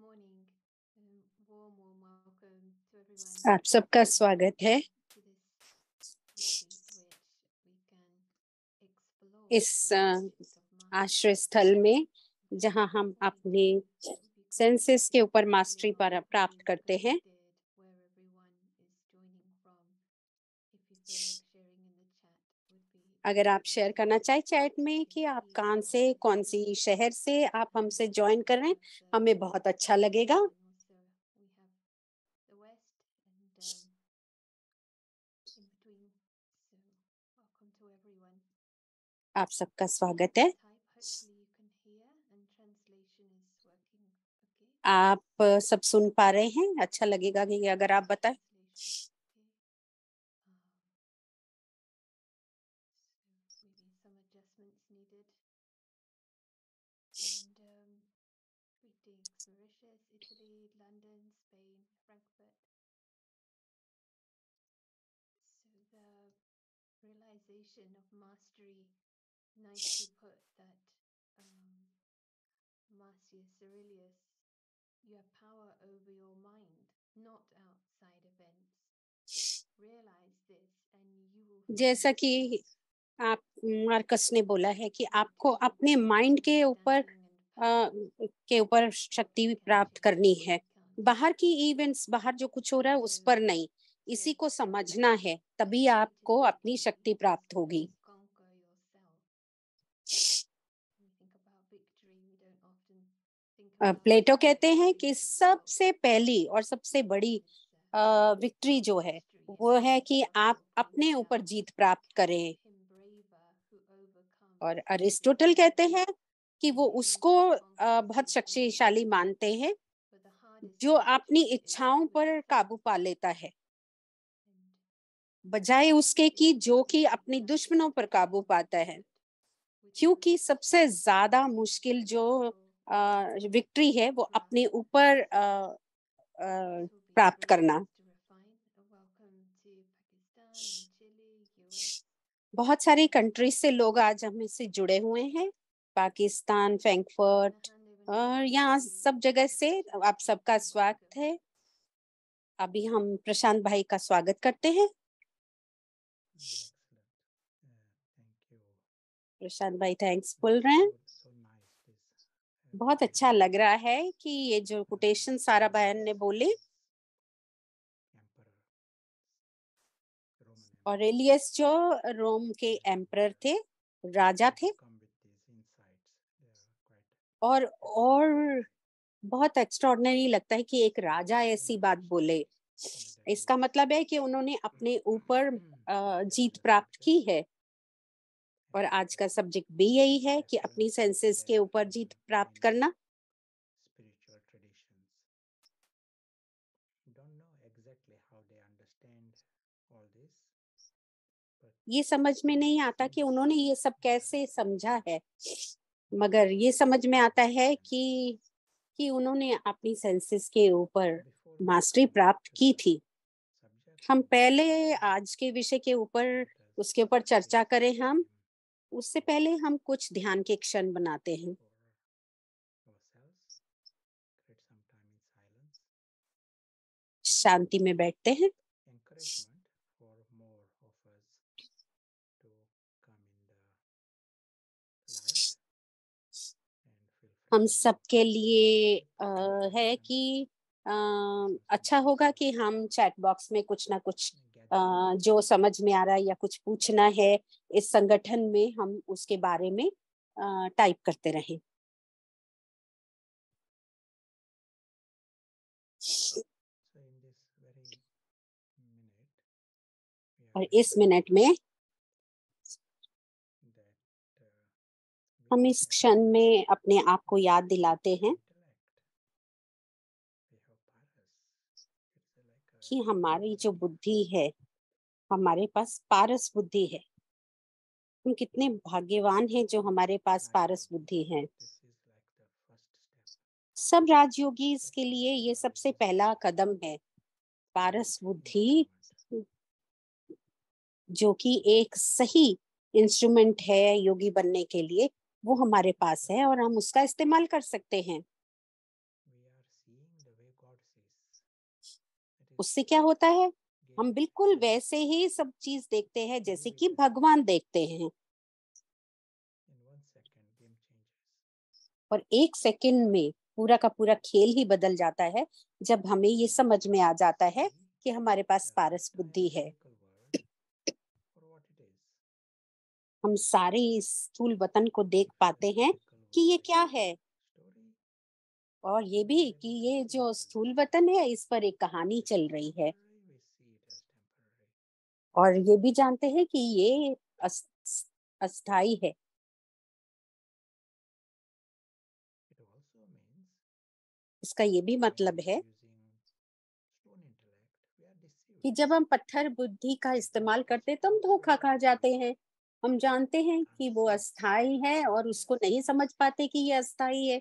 morning. Warm welcome to everyone आप सबका स्वागत है to this retreat which we can explore इस the subject of आश्रय mastery. स्थल में जहां हम अपने सेंसेस के ऊपर मास्टरी प्राप्त करते हैं। Where everyone is joining from. If you feel like sharing in the chat would be अगर आप शेयर करना चाहे चैट में कि आप कहाँ से, कौन सी शहर से आप हमसे ज्वाइन कर रहे हैं, हमें बहुत अच्छा लगेगा। And also we have the West and in between. So welcome to everyone. आप सबका स्वागत है। Type hopefully you can hear and translation is working. Okay. आप सब सुन पा रहे हैं? अच्छा लगेगा कि अगर आप बताएं। Translation. Okay. So maybe some adjustments needed. And greetings Mauritius, Italy, London, Spain, Frankfurt. So the realization of mastery, nicely put that Marcius Aurelius, you have power over your mind, not outside events. Realize this and you will जैसा कि आप Marcus ने बोला है कि आपको अपने mind के ऊपर शक्ति प्राप्त करनी है, बाहर की इवेंट्स, बाहर जो कुछ हो रहा है उस पर नहीं, इसी को समझना है, तभी आपको अपनी शक्ति प्राप्त होगी। प्लेटो कहते हैं कि सबसे पहली और सबसे बड़ी विक्ट्री जो है वो है कि आप अपने ऊपर जीत प्राप्त करें। और अरिस्टोटल कहते हैं कि वो उसको बहुत शक्तिशाली मानते हैं जो अपनी इच्छाओं पर काबू पा लेता है, बजाय उसके कि जो कि अपनी दुश्मनों पर काबू पाता है। क्योंकि सबसे ज्यादा मुश्किल जो विक्ट्री है वो अपने ऊपर प्राप्त करना। बहुत सारी कंट्रीज से लोग आज हमसे जुड़े हुए हैं, पाकिस्तान, फ्रैंकफर्ट और यहाँ सब जगह से आप सबका स्वागत है। अभी हम प्रशांत भाई का स्वागत करते हैं। प्रशांत भाई थैंक्स बोल रहे हैं। बहुत अच्छा लग रहा है कि ये जो कोटेशन सारा बहन ने बोले, ऑरेलियस जो रोम के एम्परर थे, राजा थे, और बहुत एक्स्ट्राऑर्डिनरी लगता है कि एक राजा ऐसी बात बोले। इसका मतलब है कि उन्होंने अपने ऊपर जीत प्राप्त की है। और आज का सब्जेक्ट भी यही है कि अपनी सेंसेस के ऊपर जीत प्राप्त करना। ये समझ में नहीं आता कि उन्होंने ये सब कैसे समझा है, मगर ये समझ में आता है कि उन्होंने अपनी सेंसेस के ऊपर मास्टरी प्राप्त की थी। हम पहले आज के विषय के ऊपर उसके ऊपर चर्चा करें, हम उससे पहले हम कुछ ध्यान के क्षण बनाते हैं। शांति में बैठते हैं। हम सबके लिए है कि अच्छा होगा कि हम चैट बॉक्स में कुछ ना कुछ जो समझ में आ रहा है या कुछ पूछना है इस संगठन में, हम उसके बारे में टाइप करते रहें। और इस मिनट में हम इस क्षण में अपने आप को याद दिलाते हैं कि हमारी जो बुद्धि है, हमारे पास पारस बुद्धि है। हम कितने भाग्यवान हैं जो हमारे पास पारस बुद्धि है। सब राजयोगी के लिए ये सबसे पहला कदम है। पारस बुद्धि जो कि एक सही इंस्ट्रूमेंट है योगी बनने के लिए, वो हमारे पास है और हम उसका इस्तेमाल कर सकते हैं। उससे क्या होता है, हम बिल्कुल वैसे ही सब चीज देखते हैं जैसे कि भगवान देखते हैं। और 1 सेकंड में पूरा का पूरा खेल ही बदल जाता है जब हमें ये समझ में आ जाता है कि हमारे पास पारस बुद्धि है। हम सारे इस स्थूल वतन को देख पाते हैं कि ये क्या है, और ये भी कि ये जो स्थूल वतन है इस पर एक कहानी चल रही है, और ये भी जानते हैं कि ये अस्थाई है। इसका ये भी मतलब है कि जब हम पत्थर बुद्धि का इस्तेमाल करते हैं तो हम धोखा खा जाते हैं। हम जानते हैं कि वो अस्थाई है और उसको नहीं समझ पाते कि ये अस्थाई है।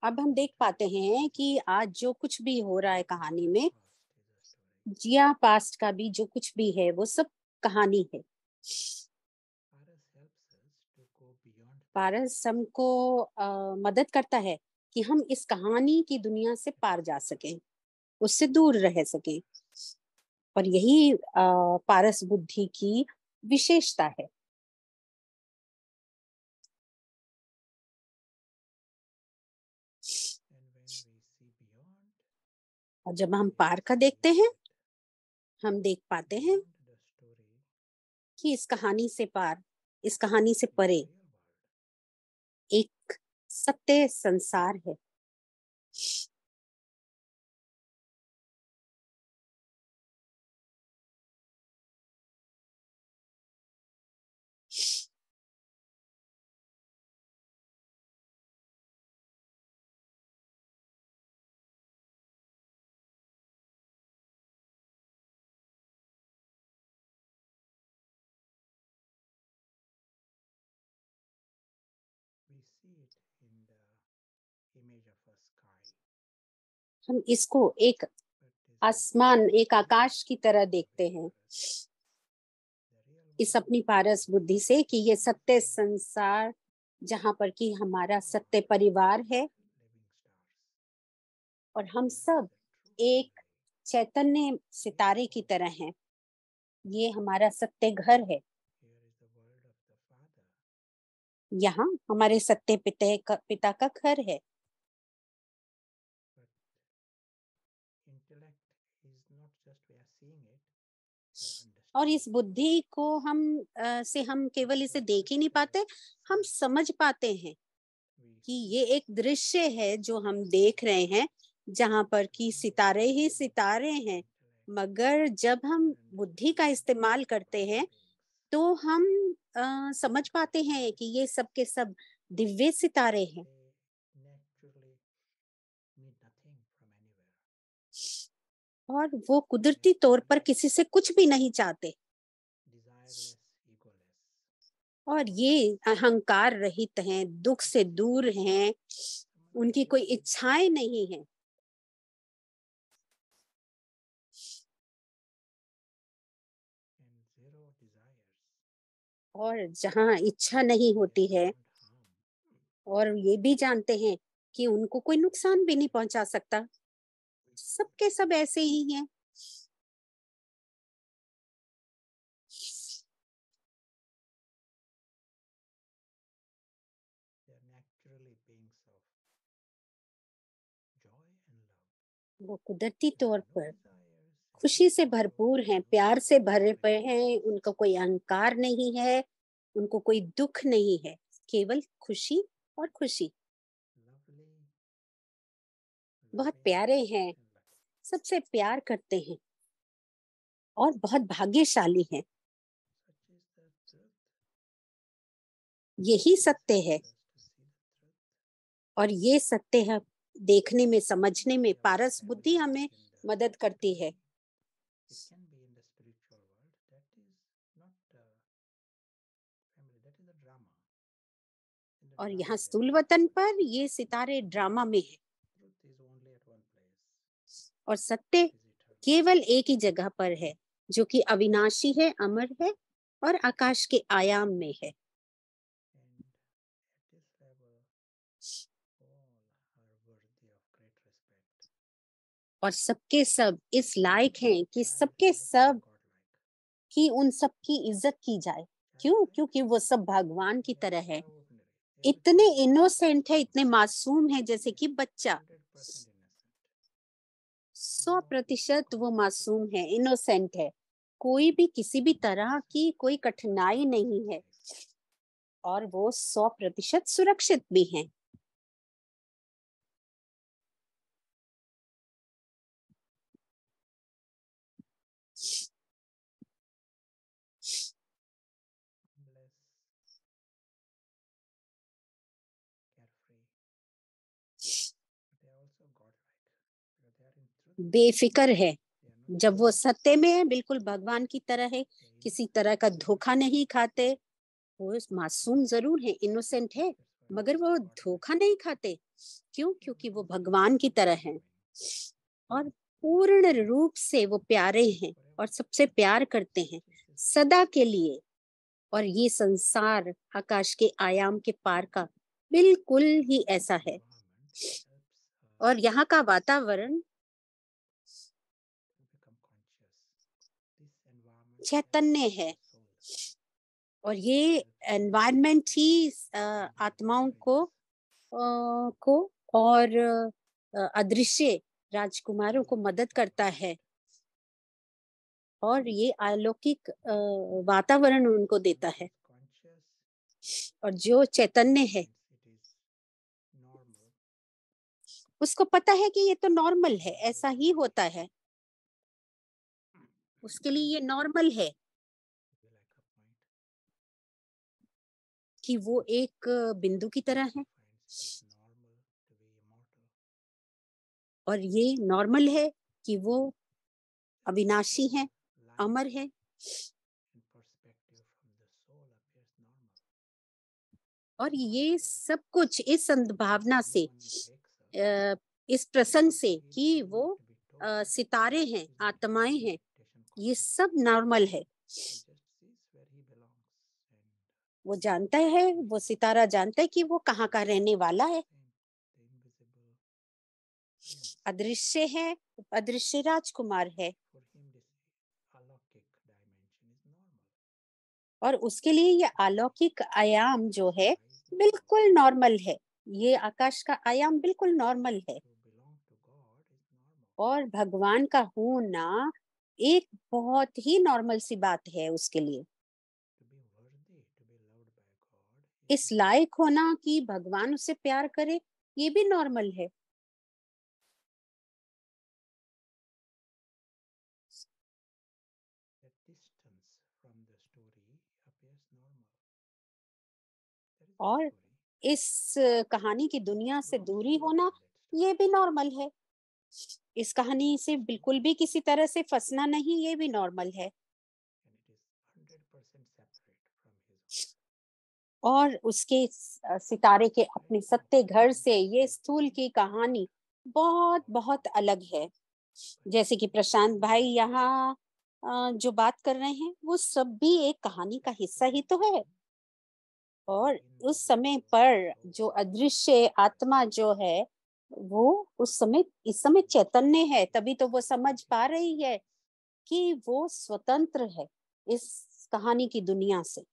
अब हम देख पाते हैं कि आज जो कुछ भी हो रहा है कहानी में, या पास्ट का भी जो कुछ भी है वो सब कहानी है। पारस हमको मदद करता है कि हम इस कहानी की दुनिया से पार जा सकें, उससे दूर रह सकें, और यही पारस बुद्धि की विशेषता है। और जब हम पार का देखते हैं, हम देख पाते हैं कि इस कहानी से पार, इस कहानी से परे एक सत्य संसार है। हम इसको एक आसमान, एक आकाश की तरह देखते हैं इस अपनी पारस बुद्धि से, कि ये सत्य संसार जहाँ पर कि हमारा सत्य परिवार है, और हम सब एक चैतन्य सितारे की तरह हैं। ये हमारा सत्य घर है। यहाँ हमारे सत्य पिता का घर है। और इस बुद्धि को से हम केवल इसे देख ही नहीं पाते, हम समझ पाते हैं कि ये एक दृश्य है जो हम देख रहे हैं, जहाँ पर कि सितारे ही सितारे हैं। मगर जब हम बुद्धि का इस्तेमाल करते हैं तो हम समझ पाते हैं कि ये सब के सब दिव्य सितारे हैं, और वो कुदरती तौर पर किसी से कुछ भी नहीं चाहते, और ये अहंकार रहित हैं, दुख से दूर हैं, उनकी कोई इच्छाएं नहीं है। और जहाँ इच्छा नहीं होती है, और ये भी जानते हैं कि उनको कोई नुकसान भी नहीं पहुंचा सकता, सबके सब ऐसे ही हैं। वो कुदरती तौर पर खुशी से भरपूर हैं, प्यार से भरे पड़े हैं, उनका कोई अहंकार नहीं है, उनको कोई दुख नहीं है, केवल खुशी और खुशी। बहुत प्यारे हैं, सबसे प्यार करते हैं, और बहुत भाग्यशाली हैं। यही सत्य है, और ये सत्य है देखने में, समझने में पारस बुद्धि हमें मदद करती है। और यहाँ स्थूल वतन पर ये सितारे ड्रामा में है, और सत्य केवल एक ही जगह पर है जो कि अविनाशी है, अमर है और आकाश के आयाम में है। और सबके सब इस लायक हैं कि सबके सब कि उन सब की इज्जत की जाए। क्यों? क्योंकि वो सब भगवान की तरह है, इतने इनोसेंट है, इतने मासूम है, जैसे कि बच्चा। 100% वो मासूम है, इनोसेंट है, कोई भी किसी भी तरह की कोई कठिनाई नहीं है, और वो 100% सुरक्षित भी हैं। बेफिक्र है, जब वो सत्य में है, बिल्कुल भगवान की तरह है, किसी तरह का धोखा नहीं खाते। वो मासूम जरूर है, इनोसेंट है, मगर वो धोखा नहीं खाते। क्यों? क्योंकि वो भगवान की तरह है और पूर्ण रूप से वो प्यारे हैं और सबसे प्यार करते हैं सदा के लिए। और ये संसार आकाश के आयाम के पार का बिल्कुल ही ऐसा है। और यहाँ का वातावरण चैतन्य है, और ये एनवायरनमेंट ही आत्माओं को और अदृश्य राजकुमारों को मदद करता है, और ये अलौकिक वातावरण उनको देता है। और जो चैतन्य है उसको पता है कि ये तो नॉर्मल है, ऐसा ही होता है, उसके लिए ये नॉर्मल है कि वो एक बिंदु की तरह है, और ये नॉर्मल है कि वो अविनाशी है, अमर है। और ये सब कुछ इस सद्भावना से, इस प्रसंग से कि वो सितारे हैं, आत्माएं हैं, ये सब नॉर्मल है। वो जानता है, वो सितारा जानता है कि वो कहाँ का रहने वाला है, अदृश्य है, अदृश्य राजकुमार है, और उसके लिए ये अलौकिक आयाम जो है बिल्कुल नॉर्मल है। ये आकाश का आयाम बिल्कुल नॉर्मल है, और भगवान का होना एक बहुत ही नॉर्मल सी बात है उसके लिए। इस लायक होना कि भगवान उससे प्यार करे, ये भी नॉर्मल है। और इस कहानी की दुनिया से दूरी होना, ये भी नॉर्मल है। इस कहानी से बिल्कुल भी किसी तरह से फंसना नहीं, ये भी नॉर्मल है। और उसके सितारे के अपने सत्य घर से ये स्थूल की कहानी बहुत बहुत अलग है। जैसे कि प्रशांत भाई यहाँ जो बात कर रहे हैं, वो सब भी एक कहानी का हिस्सा ही तो है। और उस समय पर जो अदृश्य आत्मा जो है, वो उस समय, इस समय चैतन्य है, तभी तो वो समझ पा रही है कि वो स्वतंत्र है इस कहानी की दुनिया से।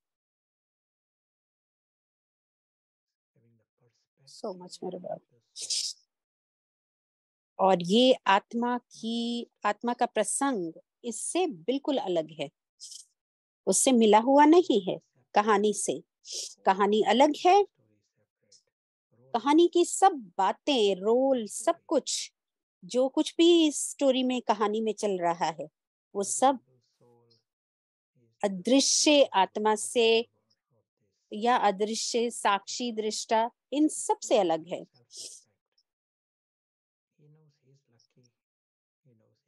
सो मच मेरे बाप। और ये आत्मा का प्रसंग इससे बिल्कुल अलग है, उससे मिला हुआ नहीं है कहानी से। कहानी अलग है, कहानी की सब बातें, रोल, सब कुछ जो कुछ भी इस स्टोरी में, कहानी में चल रहा है, वो सब अदृश्य आत्मा से या अदृश्य साक्षी दृष्टा, इन सब से अलग है।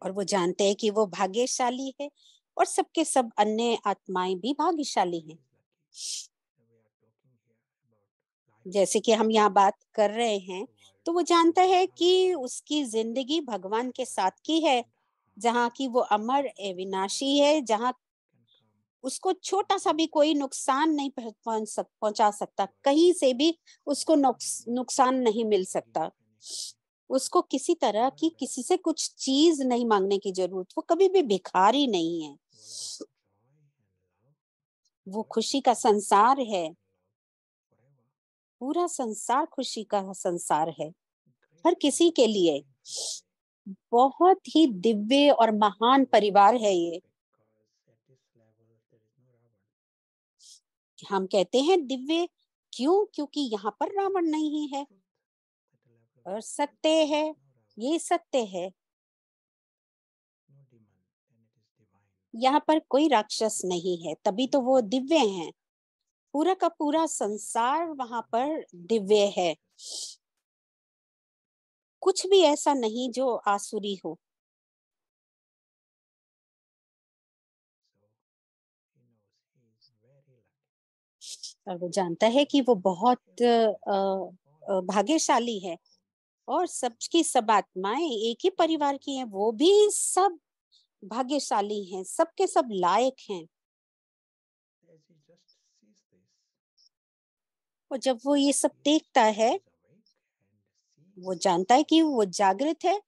और वो जानते हैं कि वो भाग्यशाली है, और सबके सब अन्य आत्माएं भी भाग्यशाली हैं। जैसे कि हम यहाँ बात कर रहे हैं, तो वो जानता है कि उसकी जिंदगी भगवान के साथ की है, जहाँ की वो अमर अविनाशी है, जहाँ उसको छोटा सा भी कोई नुकसान नहीं पहुंचा सकता, कहीं से भी उसको नुकसान नहीं मिल सकता। उसको किसी तरह की किसी से कुछ चीज नहीं मांगने की जरूरत, वो कभी भी भिखारी नहीं है। वो खुशी का संसार है, पूरा संसार खुशी का संसार है हर किसी के लिए। बहुत ही दिव्य और महान परिवार है ये। हम कहते हैं दिव्य क्यों? क्योंकि यहाँ पर रावण नहीं है और सत्य है, ये सत्य है। यहाँ पर कोई राक्षस नहीं है, तभी तो वो दिव्य हैं। पूरा का पूरा संसार वहां पर दिव्य है। कुछ भी ऐसा नहीं जो आसुरी हो। और वो जानता है कि वो बहुत भाग्यशाली है और सबकी सब आत्माएं एक ही परिवार की हैं, वो भी सब भाग्यशाली हैं, सबके सब लायक हैं। और जब वो ये सब देखता है, वो जानता है कि वो जागृत है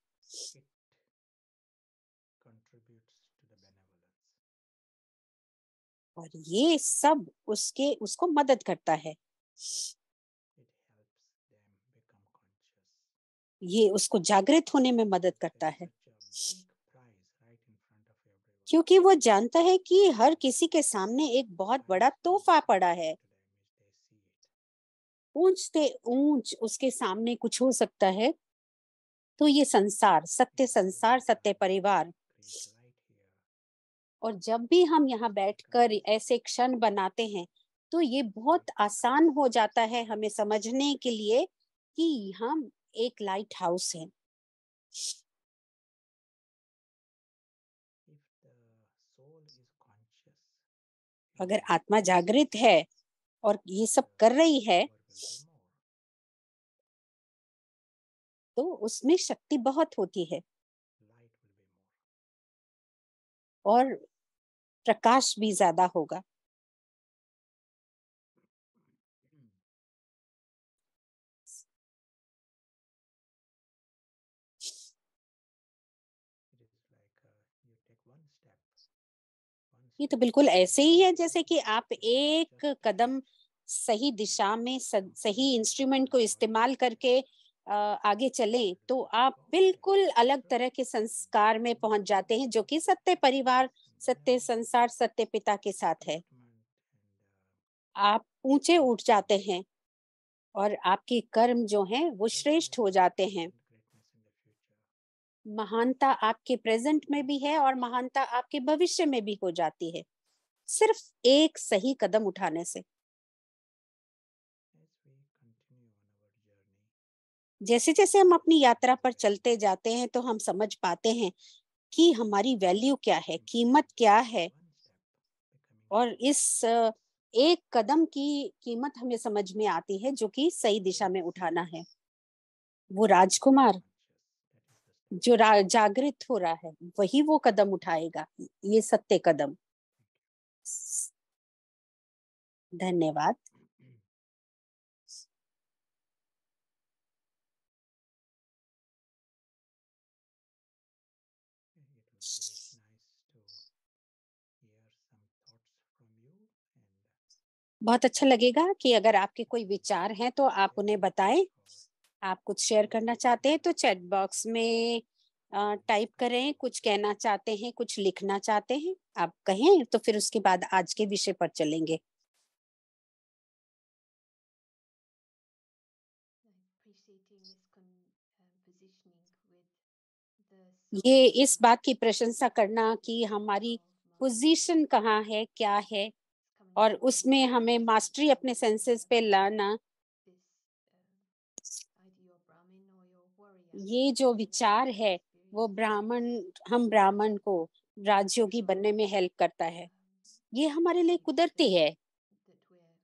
और ये सब उसको मदद करता है। ये उसको जागृत होने में मदद करता है, क्योंकि वो जानता है कि हर किसी के सामने एक बहुत बड़ा तोहफा पड़ा है। ऊंच से ऊंच उसके सामने कुछ हो सकता है, तो ये संसार, सत्य परिवार। और जब भी हम यहाँ बैठकर ऐसे क्षण बनाते हैं, तो ये बहुत आसान हो जाता है हमें समझने के लिए कि हम एक लाइट हाउस है। अगर आत्मा जागृत है और ये सब कर रही है, तो उसमें शक्ति बहुत होती है और प्रकाश भी ज्यादा होगा। ये तो बिल्कुल ऐसे ही है जैसे कि आप एक कदम सही दिशा में सही इंस्ट्रूमेंट को इस्तेमाल करके आगे चलें, तो आप बिल्कुल अलग तरह के संस्कार में पहुंच जाते हैं, जो कि सत्य परिवार, सत्य संसार, सत्य पिता के साथ है। आप ऊंचे उठ जाते हैं और आपके कर्म जो हैं वो श्रेष्ठ हो जाते हैं। महानता आपके प्रेजेंट में भी है और महानता आपके भविष्य में भी हो जाती है, सिर्फ एक सही कदम उठाने से। जैसे जैसे हम अपनी यात्रा पर चलते जाते हैं, तो हम समझ पाते हैं कि हमारी वैल्यू क्या है, कीमत क्या है। और इस एक कदम की कीमत हमें समझ में आती है, जो कि सही दिशा में उठाना है। वो राजकुमार जो जागृत हो रहा है, वही वो कदम उठाएगा, ये सत्य कदम। धन्यवाद। बहुत अच्छा लगेगा कि अगर आपके कोई विचार हैं तो आप उन्हें बताएं। आप कुछ शेयर करना चाहते हैं तो चैट बॉक्स में टाइप करें। कुछ कहना चाहते हैं, कुछ लिखना चाहते हैं, आप कहें तो फिर उसके बाद आज के विषय पर चलेंगे। ये इस बात की प्रशंसा करना कि हमारी पोजीशन कहाँ है, क्या है, और उसमें हमें मास्टरी अपने सेंसेस पे लाना। ये जो विचार है वो ब्राह्मण, हम ब्राह्मण को राजयोगी बनने में हेल्प करता है। ये हमारे लिए कुदरती है।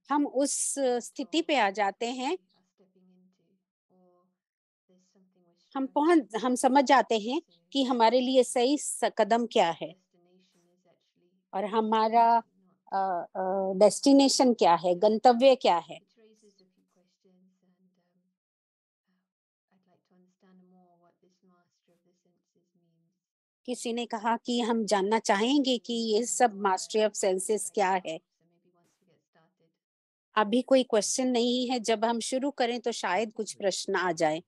हम उस स्थिति पे आ जाते हैं हम समझ जाते हैं कि हमारे लिए सही कदम क्या है और हमारा डेस्टिनेशन क्या है, गंतव्य क्या है। किसी ने कहा कि हम जानना चाहेंगे कि ये सब मास्टरी ऑफ सेंसेस क्या है। अभी कोई क्वेश्चन नहीं है, जब हम शुरू करें तो शायद कुछ प्रश्न आ जाए।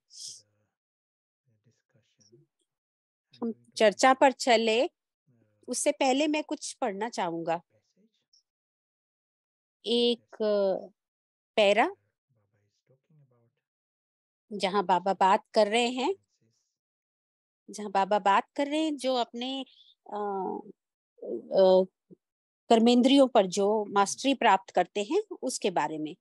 हम चर्चा पर चले उससे पहले मैं कुछ पढ़ना चाहूंगा। एक पैरा जहाँ बाबा बात कर रहे हैं, जो अपने कर्मेंद्रियों पर जो मास्टरी प्राप्त करते हैं उसके बारे में।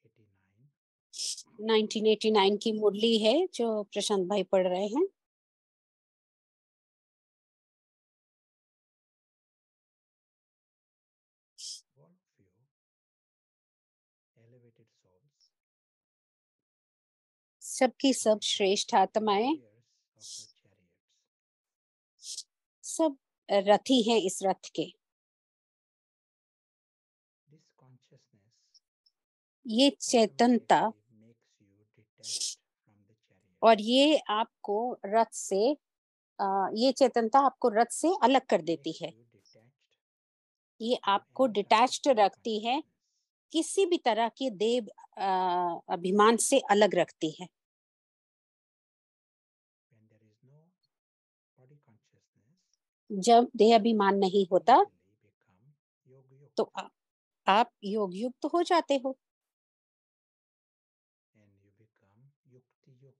This is 1989 की मुरली है जो प्रशांत भाई पढ़ रहे हैं। worldview, elevated souls, सबकी सब श्रेष्ठ आत्माएं, warriors of the chariots. सब रथी हैं इस रथ के। This consciousness ये चेतनता automatically makes you detached from the chariot. और ये आपको रथ से ये चेतनता आपको रथ से अलग कर देती Makes है। you detached ये from आपको any type of डिटैच्ड रखती है, consciousness. किसी भी तरह के देव अभिमान से अलग रखती है। When there is no body consciousness, जब देह अभिमान नहीं होता easily become yoga yukta. तो आप योग युक्त हो जाते हो And you become yukti yukt.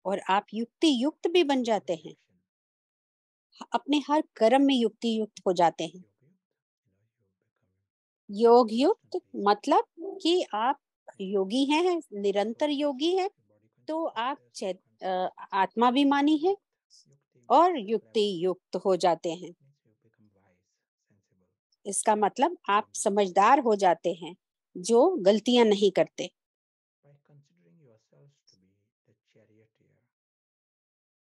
और आप युक्ति युक्त भी बन जाते हैं। Action. अपने हर कर्म में युक्ति युक्त हो जाते हैं। Yoga yukt. You योग युक्त become मतलब कि आप योगी हैं, निरंतर योगी हैं, तो आप आत्माभिमानी हैं और युक्ति युक्त हो जाते हैं। इसका मतलब आप समझदार हो जाते हैं, जो गलतियां नहीं करते।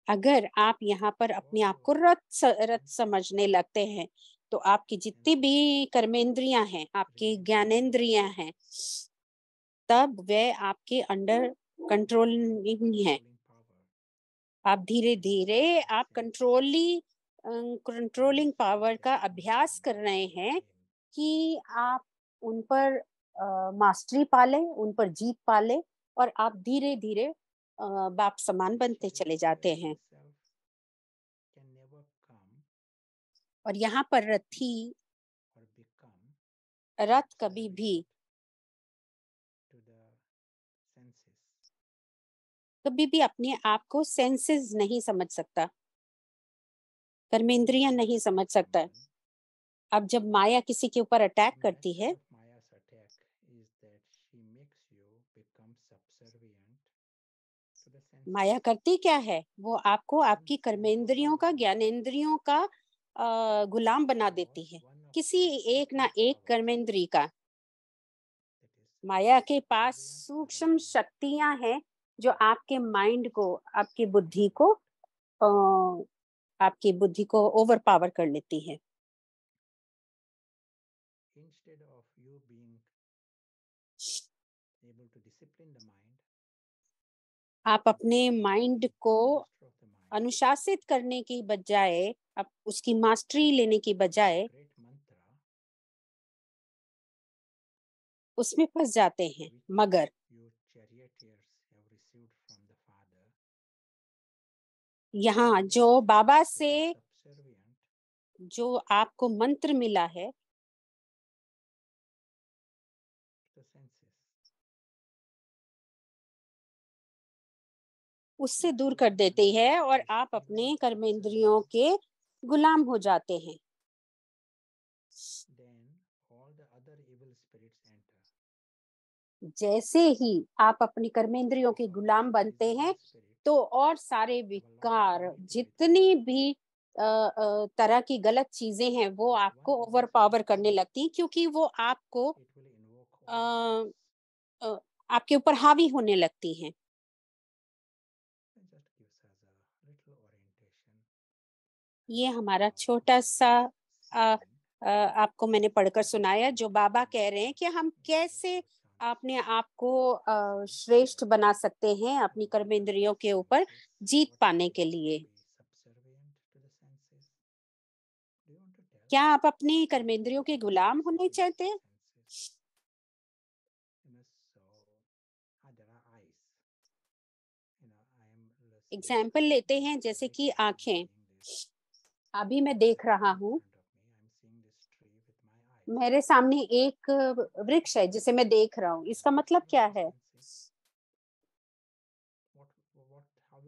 अगर आप यहाँ पर अपने आप को रथ समझने लगते हैं तो आपकी जितनी भी कर्मेंद्रियां हैं, आपकी ज्ञानेंद्रियां हैं, तब वे आपके अंडर कंट्रोलिंग है। आप धीरे धीरे आप कंट्रोलिंग पावर का अभ्यास कर रहे हैं कि आप उन पर मास्टरी पाले, उन पर जीत पाले और आप धीरे धीरे बाप समान बनते चले जाते हैं। और यहाँ पर रथ कभी भी अपने आप को सेंसेस नहीं समझ सकता, कर्मेंद्रियां नहीं समझ सकता। अब जब माया किसी के ऊपर अटैक करती है, माया करती क्या है? वो आपको आपकी कर्मेंद्रियों का, ज्ञानेंद्रियों का गुलाम बना देती है, किसी एक ना एक कर्मेंद्री का। माया के पास सूक्ष्म शक्तियां हैं जो आपके माइंड को, आपकी बुद्धि को ओवर पावर कर लेती है। Instead of you being able to discipline the mind, आप अपने माइंड को master of the mind, अनुशासित करने की बजाय, आप उसकी मास्टरी लेने की बजाय great mantra, उसमें फंस जाते हैं। मगर you charioteers have received from the Father, यहाँ जो बाबा से subservient जो आपको मंत्र मिला है the senses. उससे दूर कर देती है और आप अपने कर्मेंद्रियों के गुलाम हो जाते हैं। Then all the other evil spirits enter. जैसे ही आप अपनी कर्मेंद्रियों के गुलाम बनते हैं तो और सारे विकार, जितनी भी तरह की गलत चीजें हैं वो आपको ओवर पावर करने लगती हैं, क्योंकि वो आपको It will invoke a, all आपके ऊपर हावी होने लगती हैं। and just gives us a little orientation. ये हमारा छोटा सा अ, आपको मैंने पढ़कर सुनाया, जो बाबा कह रहे हैं कि हम कैसे अपने आप को श्रेष्ठ बना सकते हैं अपनी कर्मेंद्रियों के ऊपर जीत पाने के लिए। क्या आप अपनी कर्मेंद्रियों के गुलाम होने चाहते हैं? एग्जाम्पल लेते हैं, जैसे कि आंखें। अभी मैं देख रहा हूँ, मेरे सामने एक वृक्ष है जिसे मैं देख रहा हूँ। इसका मतलब क्या है?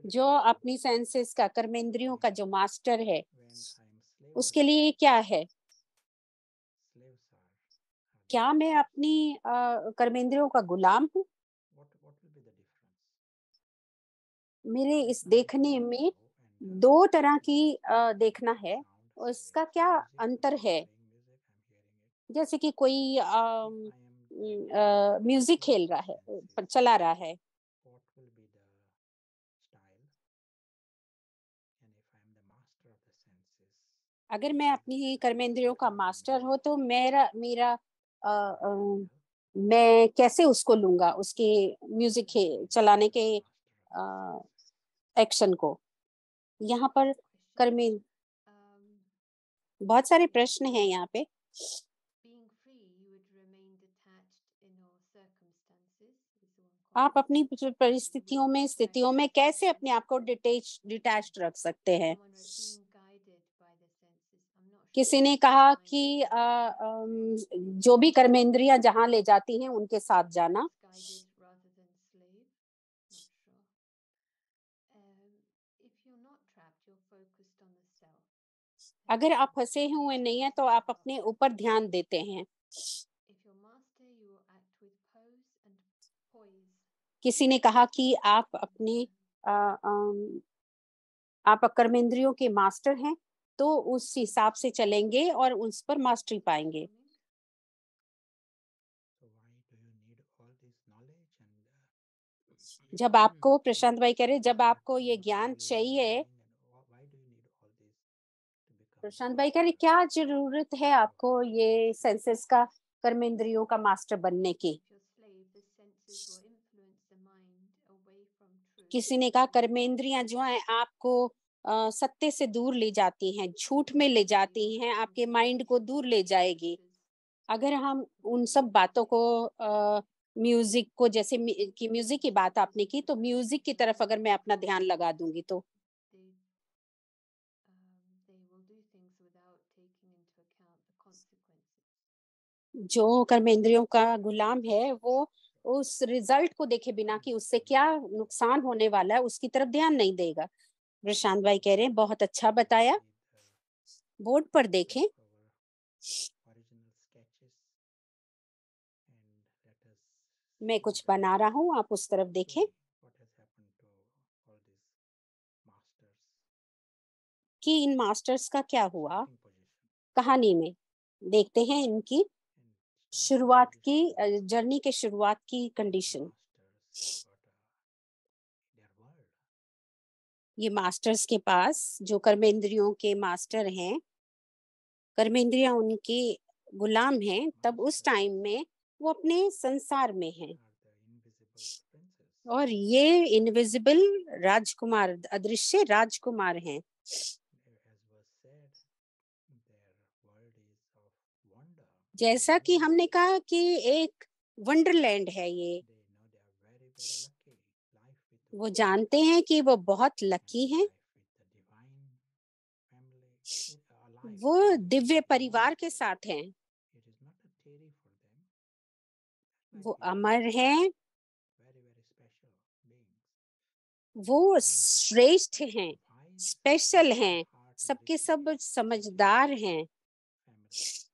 जो अपनी सेंसेस का, कर्मेंद्रियों का जो मास्टर है, उसके लिए ये क्या है? क्या मैं अपनी कर्मेंद्रियों का गुलाम हूँ? मेरे इस देखने में दो तरह की देखना है, उसका क्या अंतर है? जैसे कि कोई म्यूजिक खेल रहा है, चला रहा है, अगर मैं अपनी कर्मेंद्रियों का मास्टर हो तो मेरा मेरा मैं कैसे उसको लूंगा, उसके म्यूजिक चलाने के एक्शन को। यहाँ पर कर्मे Um, बहुत सारे प्रश्न हैं यहाँ पे। being free, you would remain detached in your circumstances, is the one आप comment. अपनी परिस्थितियों में, स्थितियों में कैसे अपने आप को डिटैच्ड रख सकते हैं? Someone wrote being guided by the senses. I'm not sure. किसी ने what कहा mind कि is जो भी कर्मेंद्रियां जहां ले जाती हैं उनके साथ जाना। guided rather than slave. Not sure. If you're not trapped, you're focused on the self. अगर आप फंसे हुए नहीं हैं तो आप अपने ऊपर ध्यान देते हैं। If you're master, you will act with pose and poise. किसी ने कहा कि आप अपने आप कर्मेंद्रियों के मास्टर हैं तो उस हिसाब से चलेंगे और उस पर मास्टरी पाएंगे। जब आपको, प्रशांत भाई कह रहे, जब आपको ये ज्ञान चाहिए, प्रशांत भाई कह रहे, क्या जरूरत है आपको ये सेंसेस का, कर्मेंद्रियों का मास्टर बनने की? If you're slave, the senses will influence the mind away from truth. किसी ने कहा कर्मेंद्रियां जो हैं आपको सत्य से दूर ले जाती हैं, झूठ में ले जाती हैं, आपके माइंड को दूर ले जाएगी। अगर हम उन सब बातों को म्यूजिक को, जैसे कि म्यूजिक की बात आपने की, तो म्यूजिक की तरफ अगर मैं अपना ध्यान लगा दूंगी तो They will do things without taking into account the consequences. जो कर्मेंद्रियों का गुलाम है वो उस रिजल्ट को देखे बिना कि उससे क्या नुकसान होने वाला है उसकी तरफ ध्यान नहीं देगा। प्रशांत भाई कह रहे हैं बहुत अच्छा बताया, बोर्ड पर देखें। मैं कुछ बना रहा हूँ, आप उस तरफ देखें कि इन मास्टर्स का क्या हुआ कहानी में। देखते हैं इनकी शुरुआत की, जर्नी के शुरुआत की कंडीशन। ये मास्टर्स के पास, जो कर्मेंद्रियों के मास्टर हैं, कर्मेंद्रियां उनके गुलाम हैं, तब उस टाइम में वो अपने संसार में हैं। और ये इनविजिबल राजकुमार, अदृश्य राजकुमार हैं। जैसा कि हमने कहा कि एक वंडरलैंड है ये। वो जानते हैं कि वो बहुत लकी हैं, वो दिव्य परिवार के साथ हैं, It is not a theory for them. वो Like we अमर are हैं, very, very special beings. वो श्रेष्ठ हैं, Wise, स्पेशल rich in हैं, heart and सबके rich in सब spirit. समझदार हैं, Family.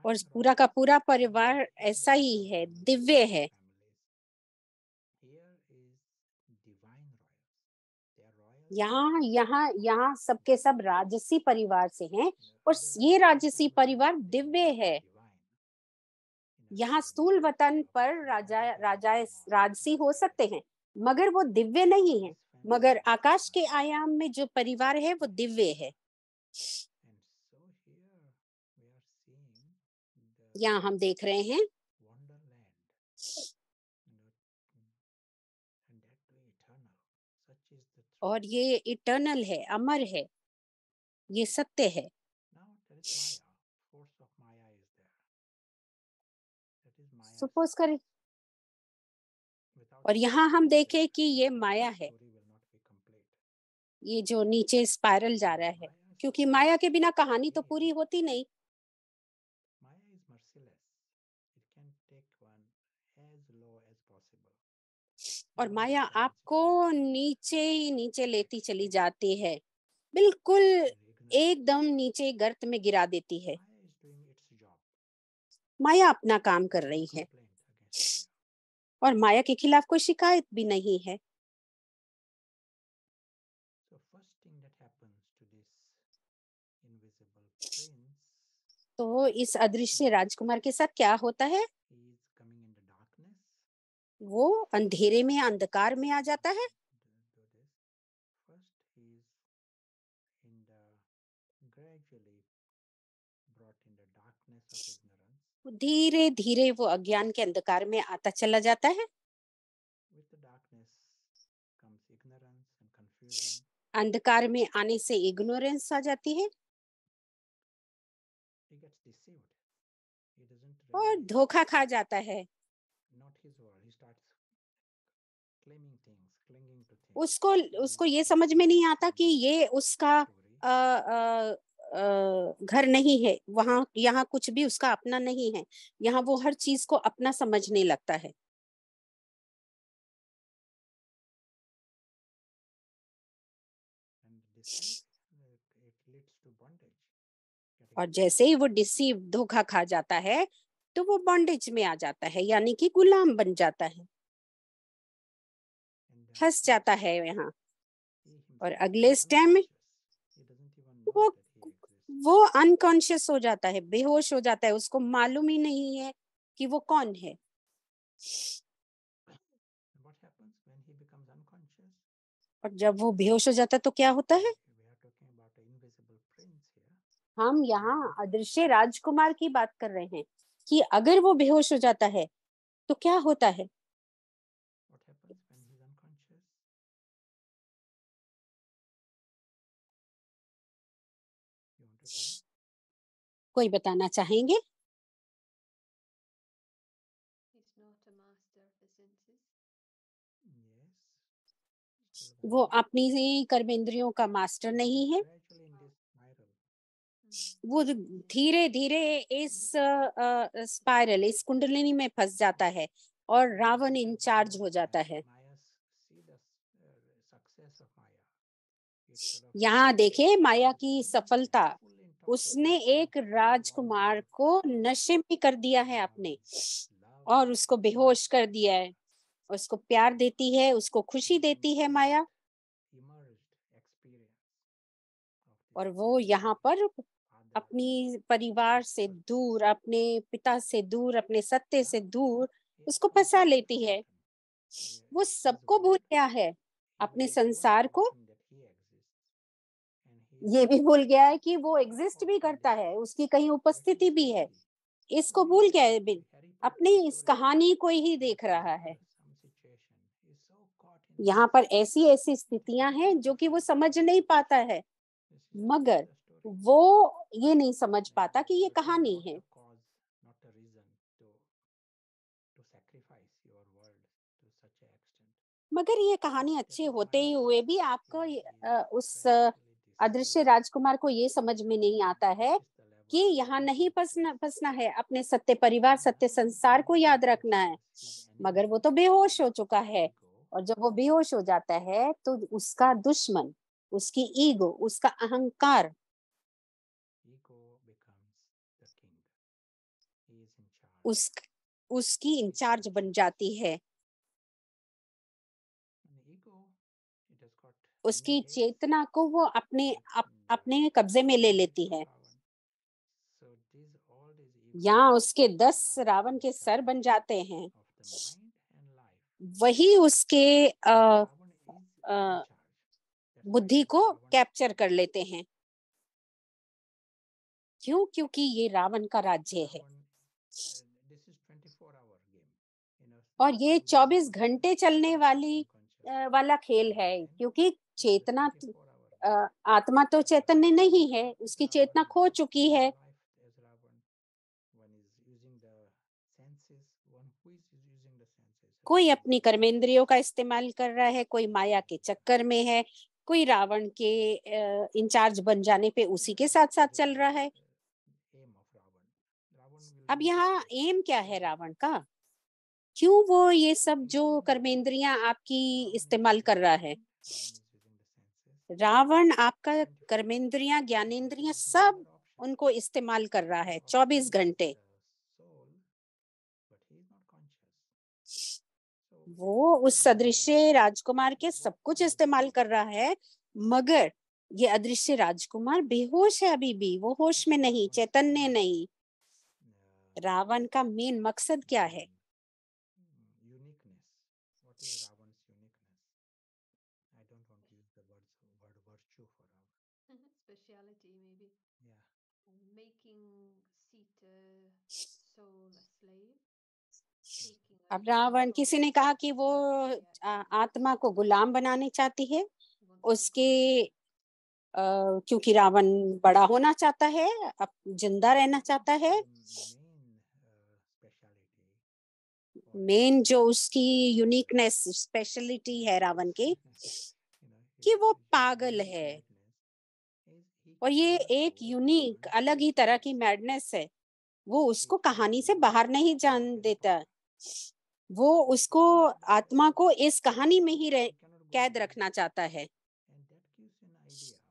और Divine पूरा का royals पूरा are परिवार not ऐसा ही local है, families, दिव्य small है। families. Here is divine royals. They are royals. यहाँ यहाँ यहाँ सबके सब राजसी परिवार से हैं, In the और other ये small राजसी families, परिवार they दिव्य belong to है। divine. In a यहाँ certain स्थूल sense, वतन of पर राजा importance of राजा small राजसी हो families. सकते हैं, मगर वो दिव्य नहीं है। This family मगर is आकाश के divine. आयाम में जो परिवार है वो दिव्य है। And so here we are seeing the यहाँ हम देख रहे हैं wonderland, you know, and that too eternal. Such is the truth. और ये इटर्नल है, अमर है, ये सत्य है। Now there is Maya. Force of Maya is there. That is Maya's. Suppose करें, Without और यहाँ Maya, हम the देखें कि ये माया है, story will not be complete. ये जो नीचे स्पाइरल जा रहा है, क्योंकि माया के बिना कहानी तो पूरी होती नहीं। Maya is merciless. It can take one as low as possible. और Even माया that finds आपको its mercy. नीचे ही नीचे लेती चली जाती है, बिल्कुल Their ignorance. एकदम नीचे गर्त में गिरा देती है। Maya is doing its job. माया अपना काम कर No रही है, complaint against Maya. और माया के खिलाफ कोई शिकायत भी नहीं है। So first thing that happens to this invisible prince, तो इस अदृश्य राजकुमार के साथ क्या होता है? he is coming in the darkness. वो अंधेरे में, अंधकार में आ जाता है। Do this. First, he is in the gradually brought in the darkness of ignorance. धीरे धीरे वो अज्ञान के अंधकार में आता चला जाता है। With the darkness comes ignorance and confusion. अंधकार में आने से इग्नोरेंस आ जाती है, He gets deceived. He doesn't और realize धोखा खा जाता है। not his word. He starts claiming things, clinging to things. उसको He उसको is ये समझ में नहीं आता कि ये उसका story. घर नहीं है, वहाँ यहाँ कुछ भी उसका अपना नहीं है। यहाँ वो हर चीज को अपना समझने लगता है। And deceit, it leads to bondage. और Getting जैसे ही वो डिसीव, धोखा खा जाता है, तो वो बॉन्डेज में आ जाता है, यानी कि गुलाम बन जाता है, and फंस जाता है यहाँ। he और himself अगले becomes स्टेम में unconscious. He doesn't even know वो that he exists. वो अनकॉन्शियस हो जाता है, बेहोश हो जाता है, उसको मालूम ही नहीं है कि वो कौन है। And what happens when he becomes unconscious? और जब वो बेहोश हो जाता है तो क्या होता है? We are talking about an invisible prince here. हम यहाँ अदृश्य राजकुमार की बात कर रहे हैं कि अगर वो बेहोश हो जाता है तो क्या होता है? What happens when he's unconscious? You want to tell? कोई बताना चाहेंगे? He's not a master of the senses. Yes. वो अपनी कर्मेंद्रियों का मास्टर नहीं है। Gradually in this spiral. वो धीरे धीरे इस स्पाइरल, इस कुंडलिनी में फंस जाता है, और रावण इंचार्ज हो जाता है। See the success of Maya. It sort of यहाँ देखिए माया की full सफलता, intoxicated उसने एक him, राजकुमार को नशे में कर दिया है आपने, love, और उसको बेहोश कर दिया है। उसको प्यार देती है, उसको खुशी देती है माया, immersed experience of और this वो यहाँ पर father. अपनी परिवार से दूर, अपने पिता से दूर, अपने सत्य से दूर उसको फंसा लेती है। वो सबको भूल गया है, अपने संसार को, ये भी भूल गया है कि वो एग्जिस्ट भी करता है, उसकी कहीं उपस्थिति भी है। इसको भूल गया है, बिन अपनी इस कहानी को ही देख रहा है। यहाँ पर ऐसी ऐसी स्थितियां हैं जो कि वो समझ नहीं पाता है, मगर वो ये नहीं समझ पाता कि ये कहानी है। मगर ये कहानी अच्छे होते ही हुए भी आपको उस अदृश्य राजकुमार को ये समझ में नहीं आता है कि यहाँ नहीं फंसना है, अपने सत्य परिवार, सत्य संसार को याद रखना है। मगर वो तो बेहोश हो चुका है, और जब वो बेहोश हो जाता है तो उसका दुश्मन, उसकी ईगो, उसका अहंकार उसकी इंचार्ज बन जाती है। उसकी चेतना को वो अपने कब्जे में ले लेती है। यहाँ उसके 10 रावण के सर बन जाते हैं। वही उसके बुद्धि को कैप्चर कर लेते हैं। क्यों? क्योंकि ये रावण का राज्य है, और ये 24 घंटे चलने वाला खेल है। क्योंकि चेतना, आत्मा तो चैतन्य नहीं है, उसकी चेतना खो चुकी है। कोई अपनी कर्मेंद्रियों का इस्तेमाल कर रहा है, कोई माया के चक्कर में है, कोई रावण के इंचार्ज बन जाने पे उसी के साथ साथ चल रहा है। अब यहाँ एम क्या है रावण का? क्यों वो ये सब जो कर्मेंद्रियां आपकी इस्तेमाल कर रहा है? रावण आपका कर्मेंद्रियां, ज्ञानेंद्रियां सब उनको इस्तेमाल कर रहा है 24 घंटे। वो उस सदृश्य राजकुमार के सब कुछ इस्तेमाल कर रहा है, मगर ये अदृश्य राजकुमार बेहोश है अभी भी, वो होश में नहीं, चैतन्य नहीं। रावण का मेन मकसद क्या है? Speciality, maybe. Making Sita soul a slave. अब रावण, किसी ने कहा कि वो आत्मा को गुलाम बनाने चाहती है उसके, क्योंकि रावण बड़ा होना चाहता है, अब जिंदा रहना चाहता है। मेन जो उसकी यूनिकनेस, स्पेशलिटी है रावण की, कि वो पागल है, और ये एक यूनिक अलग ही तरह की मैडनेस है। वो उसको कहानी से बाहर नहीं जान देता, वो उसको, आत्मा को इस कहानी में ही कैद रखना चाहता है,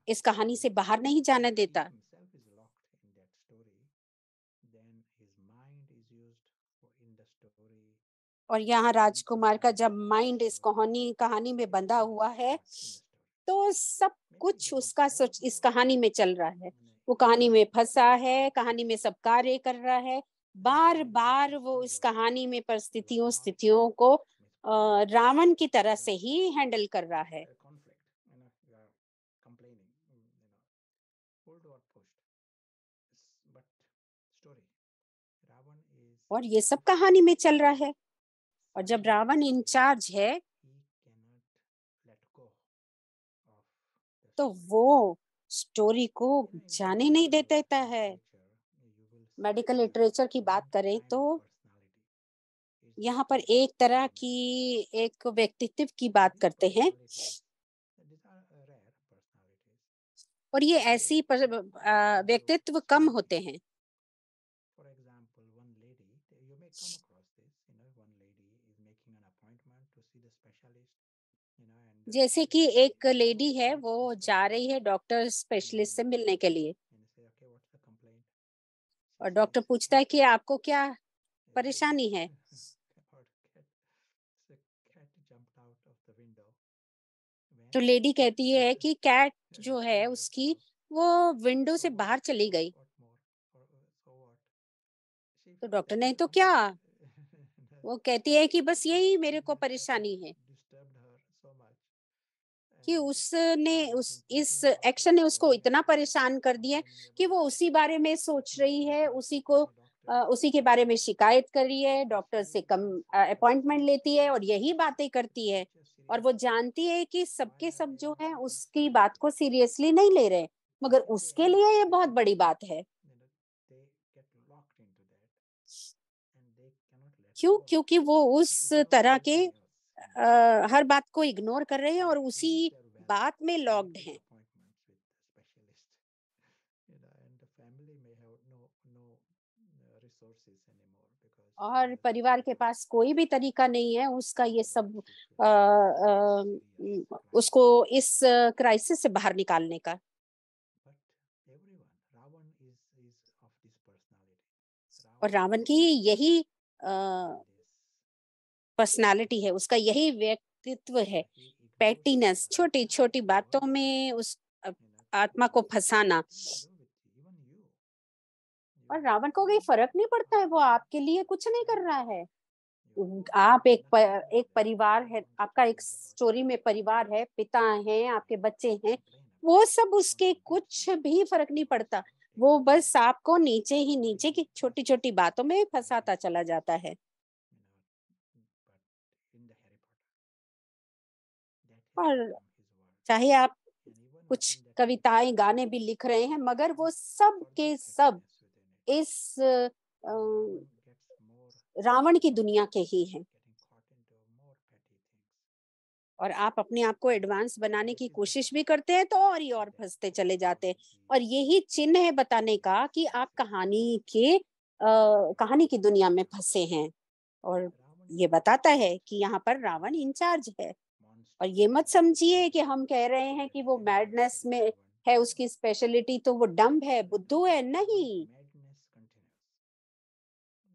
इस कहानी से बाहर नहीं जाने देता। और यहाँ राजकुमार का जब माइंड इस कहानी में बंधा हुआ है, तो सब कुछ उसका सच इस कहानी में चल रहा है। वो कहानी में फंसा है, कहानी में सब कार्य कर रहा है, बार बार वो इस कहानी में स्थितियों को रावण की तरह से ही हैंडल कर रहा है। और ये सब कहानी में चल रहा है, और जब रावण इंचार्ज है तो वो स्टोरी को जाने नहीं देता है। मेडिकल लिटरेचर की बात करें तो यहाँ पर एक तरह की एक व्यक्तित्व की बात करते हैं, और ये ऐसी व्यक्तित्व कम होते हैं। जैसे कि एक लेडी है, वो जा रही है डॉक्टर स्पेशलिस्ट से मिलने के लिए, और डॉक्टर पूछता है कि आपको क्या परेशानी है? तो लेडी कहती है कि कैट जो है उसकी, वो विंडो से बाहर चली गई। तो डॉक्टर ने तो क्या, वो कहती है कि बस यही मेरे को परेशानी है, कि उसने इस एक्शन ने उसको इतना परेशान कर दिया कि वो उसी बारे में सोच रही है, उसी के बारे में शिकायत कर रही है, डॉक्टर से कम अपॉइंटमेंट लेती है और यही बातें करती है। और वो जानती है कि सबके सब जो है उसकी बात को सीरियसली नहीं ले रहे, मगर उसके लिए ये बहुत बड़ी बात है। क्यों? क्योंकि वो उस तरह के हर बात को इग्नोर कर रहे हैं और उसी बात में लॉक्ड हैं। और परिवार के पास कोई भी तरीका नहीं है उसका ये सब उसको इस क्राइसिस से बाहर निकालने का। और रावण की यही पर्सनालिटी है, उसका यही व्यक्तित्व है, पैटीनेस, छोटी छोटी बातों में उस आत्मा को फंसाना। और रावण को कोई फर्क नहीं पड़ता है, वो आपके लिए कुछ नहीं कर रहा है। आप एक परिवार है, आपका एक स्टोरी में परिवार है, पिता हैं, आपके बच्चे हैं, वो सब उसके कुछ भी फर्क नहीं पड़ता। वो बस आपको नीचे ही नीचे की छोटी छोटी बातों में फंसाता चला जाता है। और चाहे आप कुछ कविताएं गाने भी लिख रहे हैं, मगर वो सब के सब इस रावण की दुनिया के ही हैं। और आप अपने आप को एडवांस बनाने की कोशिश भी करते हैं तो और फंसते चले जाते हैं। और यही चिन्ह है बताने का कि आप कहानी की दुनिया में फंसे हैं। और ये बताता है कि यहाँ पर रावण इंचार्ज है। और ये मत समझिए कि हम कह रहे हैं कि वो मैडनेस में है, उसकी स्पेशलिटी तो वो डम्ब है, बुद्धू है, नहीं।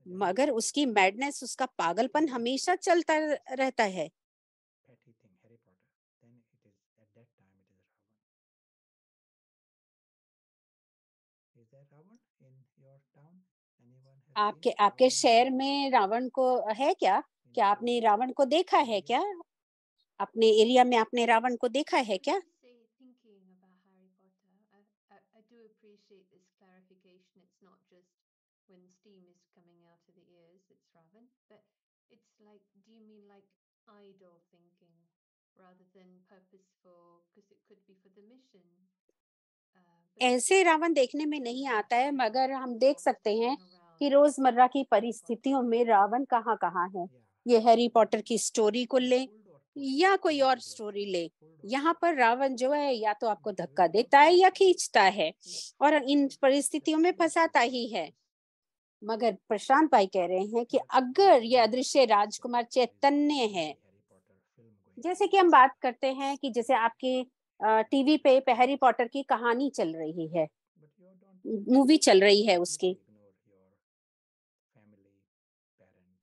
मगर उसकी मैडनेस, उसका पागलपन हमेशा चलता रहता है। आपके शहर में रावण को है क्या? क्या आपने रावण को देखा है क्या? अपने एरिया में आपने रावण को देखा है क्या? Thinking about Harry Potter, I do appreciate this clarification. It's not just when steam is coming out of the ears, it's Ravan, but it's like, do you mean like idle thinking rather than purposeful? Because it could be for the mission. ऐसे रावण देखने में नहीं आता है, मगर हम देख सकते हैं कि रोजमर्रा की परिस्थितियों में रावण कहाँ कहाँ है। ये हैरी पॉटर की स्टोरी को ले या कोई और स्टोरी ले, यहाँ पर रावण जो है या तो आपको धक्का देता है या खींचता है और इन परिस्थितियों में फंसाता ही है। मगर प्रशांत भाई कह रहे हैं कि अगर ये अदृश्य राजकुमार चैतन्य है, जैसे कि हम बात करते हैं कि जैसे आपके टीवी पे हैरी पॉटर की कहानी चल रही है, मूवी चल रही है उसकी,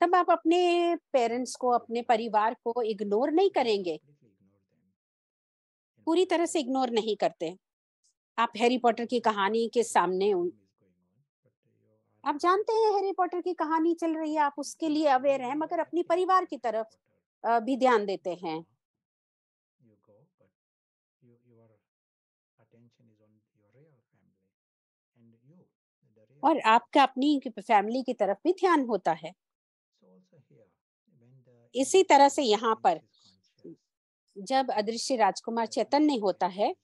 तब आप अपने पेरेंट्स को, अपने परिवार को इग्नोर नहीं करेंगे, पूरी तरह से इग्नोर नहीं करते। आप हैरी पॉटर की कहानी के सामने आप जानते हैं हैरी पॉटर की कहानी चल रही है, आप उसके लिए अवेयर हैं, मगर अपनी परिवार की तरफ भी ध्यान देते हैं। और आपका अपनी फैमिली की तरफ भी ध्यान होता है। इसी तरह से यहाँ पर जब अदृश्य राजकुमार चैतन्य होता है,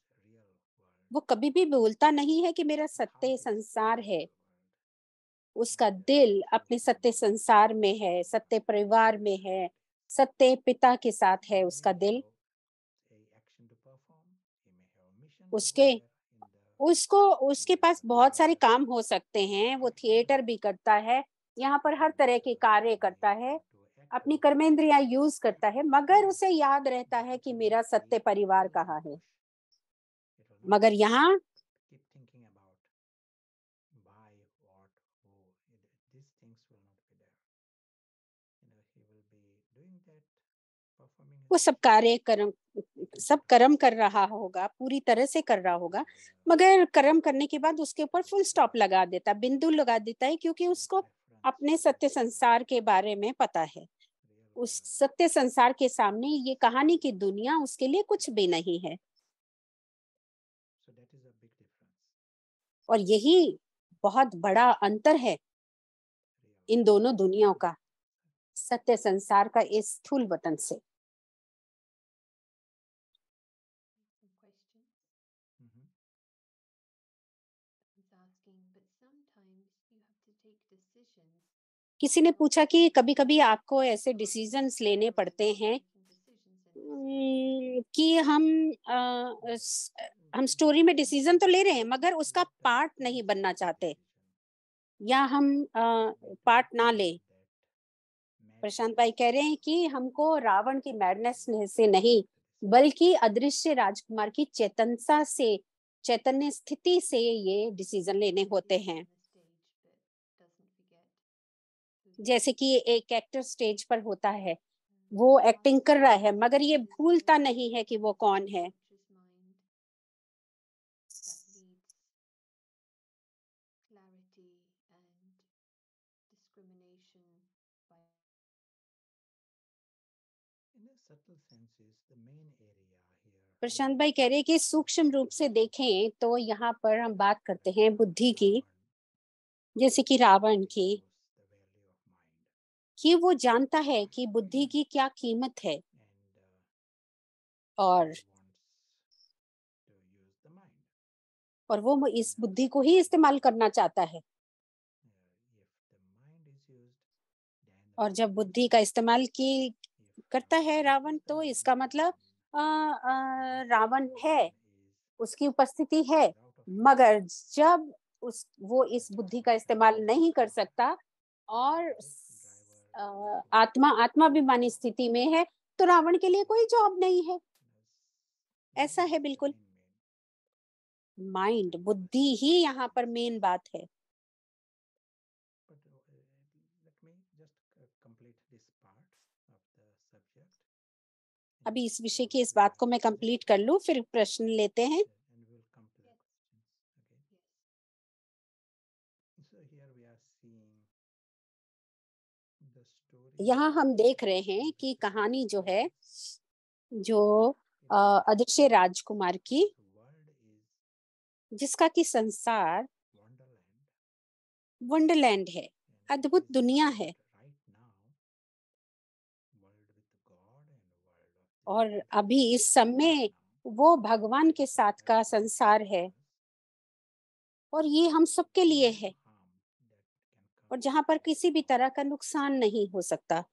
वो कभी भी बोलता नहीं है कि मेरा सत्य संसार है। उसका दिल अपने सत्य संसार में है, सत्य परिवार में है, सत्य पिता के साथ है उसका दिल। उसके पास बहुत सारे काम हो सकते हैं, वो थिएटर भी करता है, यहाँ पर हर तरह के कार्य करता है, अपनी कर्मेंद्रियां यूज करता है, मगर उसे याद रहता है कि मेरा सत्य परिवार कहाँ है। मगर यहाँ वो सब कर्म कर रहा होगा, पूरी तरह से कर रहा होगा, मगर कर्म करने के बाद उसके ऊपर फुल स्टॉप लगा देता, बिंदु लगा देता है, क्योंकि उसको अपने सत्य संसार के बारे में पता है। उस सत्य संसार के सामने ये कहानी की दुनिया उसके लिए कुछ भी नहीं है। और यही बहुत बड़ा अंतर है इन दोनों दुनियाओं का, सत्य संसार का इस स्थूल वतन से। किसी ने पूछा कि कभी-कभी आपको ऐसे डिसीजंस लेने पड़ते हैं कि हम स्टोरी में डिसीजन तो ले रहे हैं, मगर उसका पार्ट नहीं बनना चाहते, या हम पार्ट ना ले, प्रशांत भाई कह रहे हैं कि हमको रावण की मैडनेस से नहीं, बल्कि अदृश्य राजकुमार की चेतनता से, चैतन्य स्थिति से ये डिसीजन लेने होते हैं। जैसे कि एक एक्टर स्टेज पर होता है, वो एक्टिंग कर रहा है, मगर ये भूलता नहीं है कि वो कौन है। प्रशांत भाई कह रहे हैं कि सूक्ष्म रूप से देखें तो यहाँ पर हम बात करते हैं बुद्धि की, जैसे कि रावण की, कि वो जानता है कि बुद्धि की क्या कीमत है और वो इस बुद्धि को ही इस्तेमाल करना चाहता है। और जब बुद्धि का इस्तेमाल की करता है रावण, तो इसका मतलब रावण है, उसकी उपस्थिति है, मगर जब वो इस बुद्धि का इस्तेमाल नहीं कर सकता और आत्मा आत्माभिमानी स्थिति में है, तो रावण के लिए कोई जॉब नहीं है। ऐसा है बिल्कुल। माइंड, बुद्धि ही यहाँ पर मेन बात है। अभी इस विषय की इस बात को मैं कंप्लीट कर लूं, फिर प्रश्न लेते हैं। यहाँ हम देख रहे हैं कि कहानी जो है, जो अदृश्य राजकुमार की, जिसका कि संसार वंडरलैंड है, अद्भुत दुनिया है, और अभी इस समय वो भगवान के साथ का संसार है, और ये हम सबके लिए है, और जहाँ पर किसी भी तरह का नुकसान नहीं हो सकता।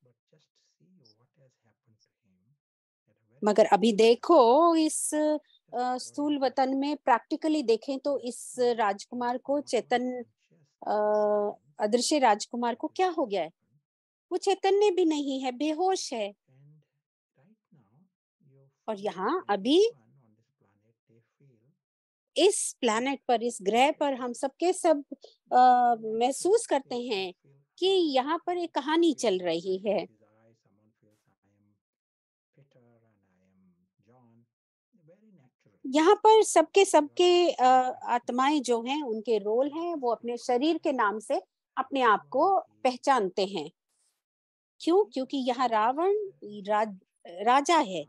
मगर अभी देखो इस स्थूल वतन में प्रैक्टिकली देखें तो इस राजकुमार को, अदृश्य राजकुमार को क्या हो गया है? वो चैतन्य भी नहीं है, बेहोश है। और यहाँ अभी इस प्लैनेट पर, इस ग्रह पर हम सबके सब महसूस करते हैं कि यहाँ पर एक कहानी चल रही है। यहाँ पर सबके सबके आत्माएं जो हैं, उनके रोल हैं, वो अपने शरीर के नाम से अपने आप को पहचानते हैं। क्यों? क्योंकि यहाँ रावण राजा है।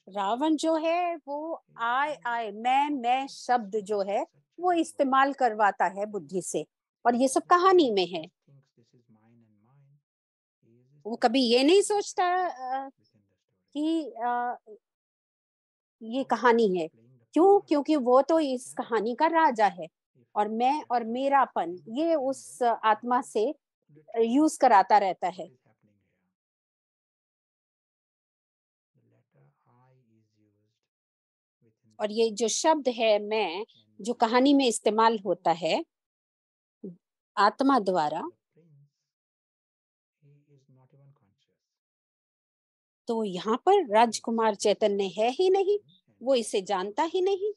रावण जो है वो आई मैं शब्द जो है वो इस्तेमाल करवाता है बुद्धि से, और ये सब कहानी में है। वो कभी ये नहीं सोचता कि ये कहानी है। क्यों? क्योंकि वो तो इस कहानी का राजा है, और मैं और मेरापन ये उस आत्मा से यूज कराता रहता है। और ये जो शब्द है मैं, जो कहानी में इस्तेमाल होता है आत्मा द्वारा, तो यहाँ पर राजकुमार चैतन्य है ही नहीं, वो इसे जानता ही नहीं।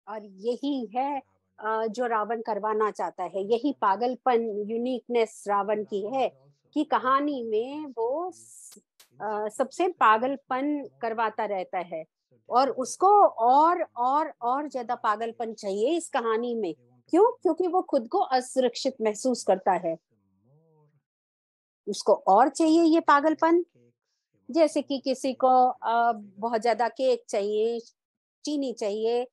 और यही है जो रावण करवाना चाहता है, यही पागलपन, यूनिकनेस रावण की है कि कहानी में वो सबसे पागलपन करवाता रहता है, और उसको और ज्यादा पागलपन चाहिए इस कहानी में। क्यों? क्योंकि वो खुद को असुरक्षित महसूस करता है, उसको और चाहिए ये पागलपन। जैसे कि किसी को बहुत ज्यादा केक चाहिए, चीनी चाहिए,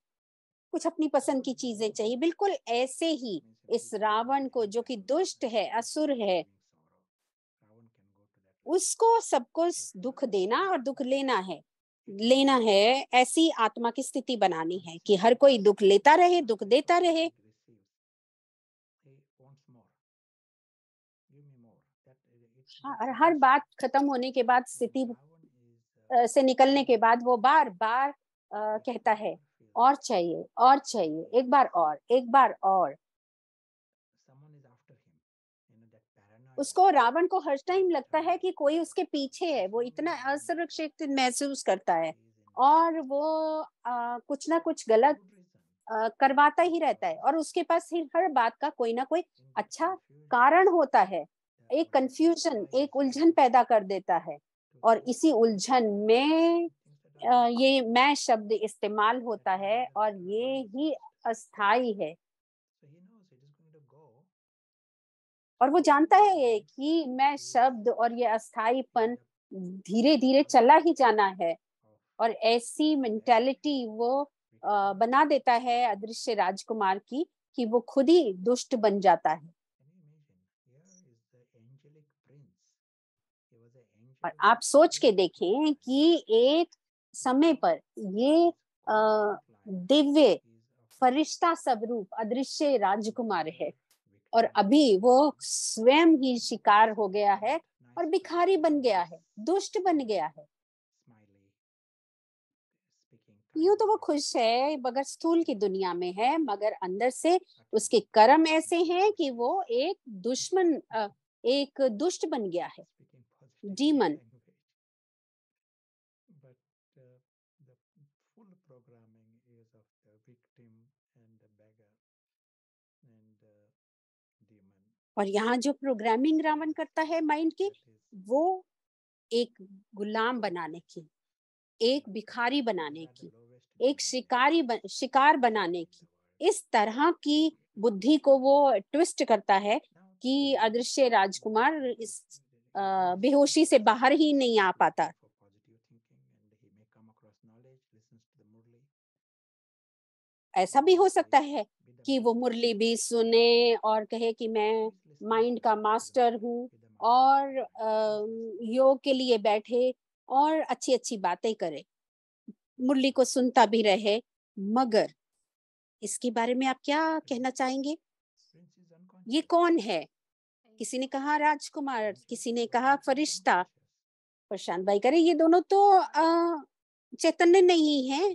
कुछ अपनी पसंद की चीजें चाहिए, बिल्कुल ऐसे ही इस रावण को, जो कि दुष्ट है, असुर है, उसको सबको दुख देना और दुख लेना है, ऐसी आत्मा की स्थिति बनानी है कि हर कोई दुख लेता रहे, दुख देता रहे। हाँ, और हर बात खत्म होने के बाद, स्थिति से निकलने के बाद वो बार बार कहता है और चाहिए और चाहिए, एक बार और, एक बार और। someone is after him. That paranoia. उसको, रावण को हर टाइम लगता है कि कोई उसके पीछे है, वो इतना असुरक्षित महसूस करता है और वो कुछ ना कुछ गलत करवाता ही रहता है और उसके पास हर बात का कोई ना कोई अच्छा कारण होता है। एक कंफ्यूजन, एक उलझन पैदा कर देता है और इसी उलझन में ये मैं शब्द इस्तेमाल होता है और ये ही अस्थाई है। So he knows it is going to go. और वो जानता है कि मैं शब्द और ये अस्थाईपन धीरे धीरे चला ही जाना है और ऐसी मेंटालिटी वो बना देता है अदृश्य राजकुमार की कि वो खुद ही दुष्ट बन जाता है। और आप सोच के देखें कि एक समय पर ये दिव्य फरिश्ता स्वरूप अदृश्य राजकुमार है और अभी वो स्वयं ही शिकार हो गया है और भिखारी बन गया है, दुष्ट बन गया है। यूं तो वो खुश है मगर स्थूल की दुनिया में है, मगर अंदर से उसके कर्म ऐसे हैं कि वो एक दुश्मन, एक दुष्ट बन गया है, डीमन। और यहाँ जो प्रोग्रामिंग रावण करता है माइंड की, वो एक गुलाम बनाने की, एक भिखारी बनाने की, एक शिकार बनाने की, इस तरह की बुद्धि को वो ट्विस्ट करता है कि अदृश्य राजकुमार इस बेहोशी से बाहर ही नहीं आ पाता। ऐसा भी हो सकता है कि वो मुरली भी सुने और कहे कि मैं माइंड का मास्टर हूँ और योग के लिए बैठे और अच्छी अच्छी बातें करे, मुरली को सुनता भी रहे। मगर इसके बारे में आप क्या कहना चाहेंगे? ये कौन है? किसी ने कहा राजकुमार, किसी ने कहा फरिश्ता। प्रशांत भाई करे ये दोनों तो चैतन्य नहीं है।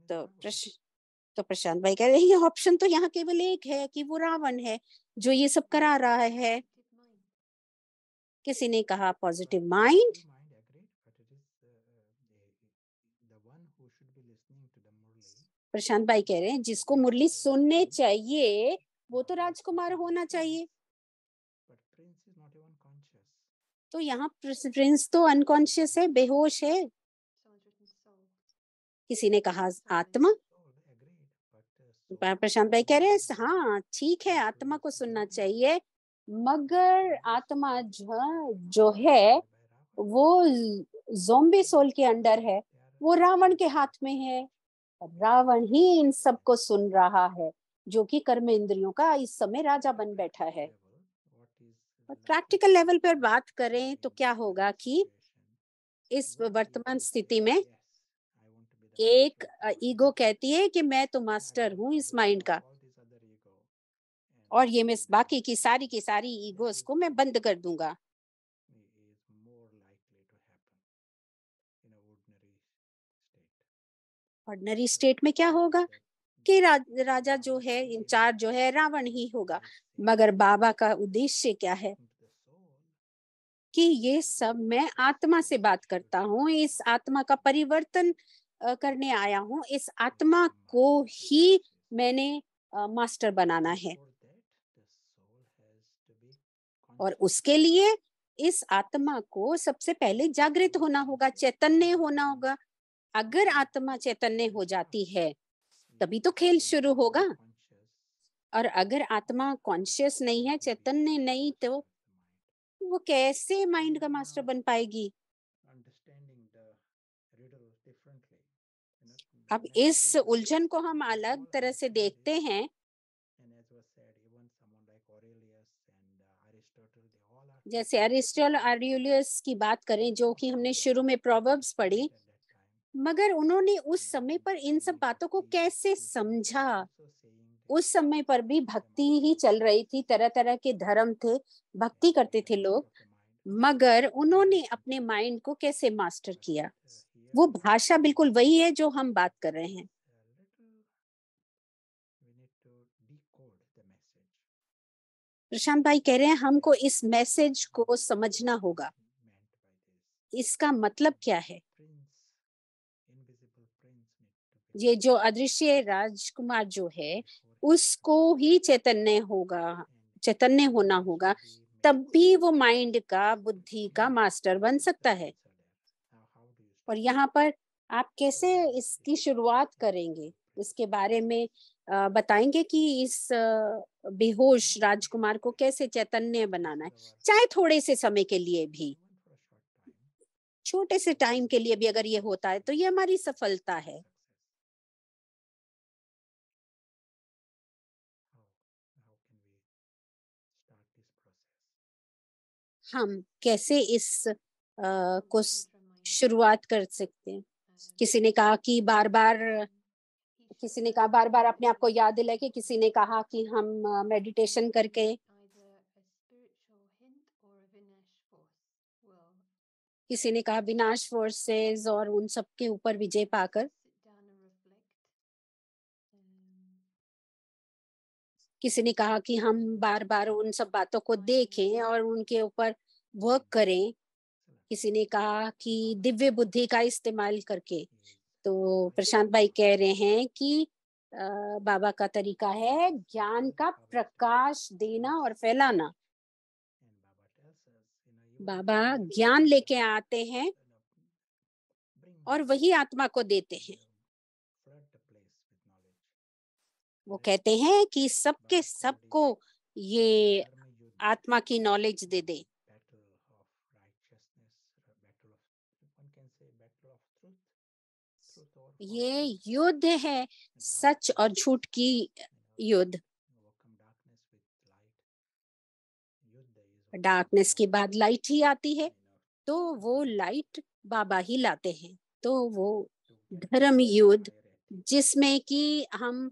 तो प्रशांत भाई कह रहे हैं ये ऑप्शन तो यहाँ केवल एक है कि वो रावण है जो ये सब करा रहा है। किसी ने कहा पॉजिटिव माइंड। प्रशांत भाई कह रहे हैं जिसको मुरली सुनने चाहिए वो तो राजकुमार होना चाहिए। तो यहाँ प्रिंस तो अनकॉन्शियस है, बेहोश है। किसी ने कहा आत्मा। प्रशांत भाई कह रहे हैं हाँ ठीक है, आत्मा को सुनना चाहिए, मगर आत्मा जो है वो ज़ॉम्बी सोल के अंडर है, वो रावण के हाथ में है। रावण ही इन सबको सुन रहा है जो कि कर्म इंद्रियों का इस समय राजा बन बैठा है। और प्रैक्टिकल लेवल पर बात करें तो क्या होगा कि इस वर्तमान स्थिति में एक ईगो कहती है कि मैं तो मास्टर हूँ इस माइंड का और ये मैं बाकी की सारी ईगोस को मैं बंद कर दूंगा। ऑर्डिनरी स्टेट में क्या होगा कि राजा जो है, इंचार्ज जो है रावण ही होगा। मगर बाबा का उद्देश्य क्या है कि ये सब मैं आत्मा से बात करता हूँ, इस आत्मा का परिवर्तन करने आया हूँ, इस आत्मा को ही मैंने मास्टर बनाना है। और उसके लिए इस आत्मा को सबसे पहले जागृत होना होगा, चैतन्य होना होगा। अगर आत्मा चैतन्य हो जाती है तभी तो खेल शुरू होगा। और अगर आत्मा कॉन्शियस नहीं है, चैतन्य नहीं, तो वो कैसे माइंड का मास्टर बन पाएगी? अब इस उलझन को हम अलग तरह से देखते हैं। जैसे अरिस्टोटल, आर्यूलियस की बात करें जो कि हमने शुरू में प्रोवर्ब्स पढ़ी, मगर उन्होंने उस समय पर इन सब बातों को कैसे समझा? उस समय पर भी भक्ति ही चल रही थी, तरह तरह के धर्म थे, भक्ति करते थे लोग, मगर उन्होंने अपने माइंड को कैसे मास्टर किया? वो भाषा बिल्कुल वही है जो हम बात कर रहे हैं। प्रशांत भाई कह रहे हैं हमको इस मैसेज को समझना होगा, इसका मतलब क्या है। ये जो अदृश्य राजकुमार जो है उसको ही चैतन्य होना होगा, तब भी वो माइंड का, बुद्धि का मास्टर बन सकता है। और यहाँ पर आप कैसे इसकी शुरुआत करेंगे, इसके बारे में बताएंगे कि इस बेहोश राजकुमार को कैसे चैतन्य बनाना है, चाहे थोड़े से समय के लिए भी, छोटे से टाइम के लिए भी अगर ये होता है तो ये हमारी सफलता है। हम कैसे इस को शुरुआत कर सकते हैं। किसी ने कहा कि बार बार अपने आप को याद दिलाए, कि किसी ने कहा कि हम मेडिटेशन करके, किसी ने कहा विनाश फोर्सेस और उन सब के ऊपर विजय पाकर, किसी ने कहा कि हम बार बार उन सब बातों को देखें और उनके ऊपर वर्क करें, किसी ने कहा कि दिव्य बुद्धि का इस्तेमाल करके। तो प्रशांत भाई कह रहे हैं कि बाबा का तरीका है ज्ञान का प्रकाश देना और फैलाना। बाबा ज्ञान लेके आते हैं और वही आत्मा को देते हैं। वो कहते हैं कि सबके सबको ये आत्मा की नॉलेज दे दे। ये युद्ध है, सच और झूठ की युद्ध। डार्कनेस के बाद लाइट ही आती है, तो वो लाइट बाबा ही लाते हैं। तो वो धर्म युद्ध जिसमें कि हम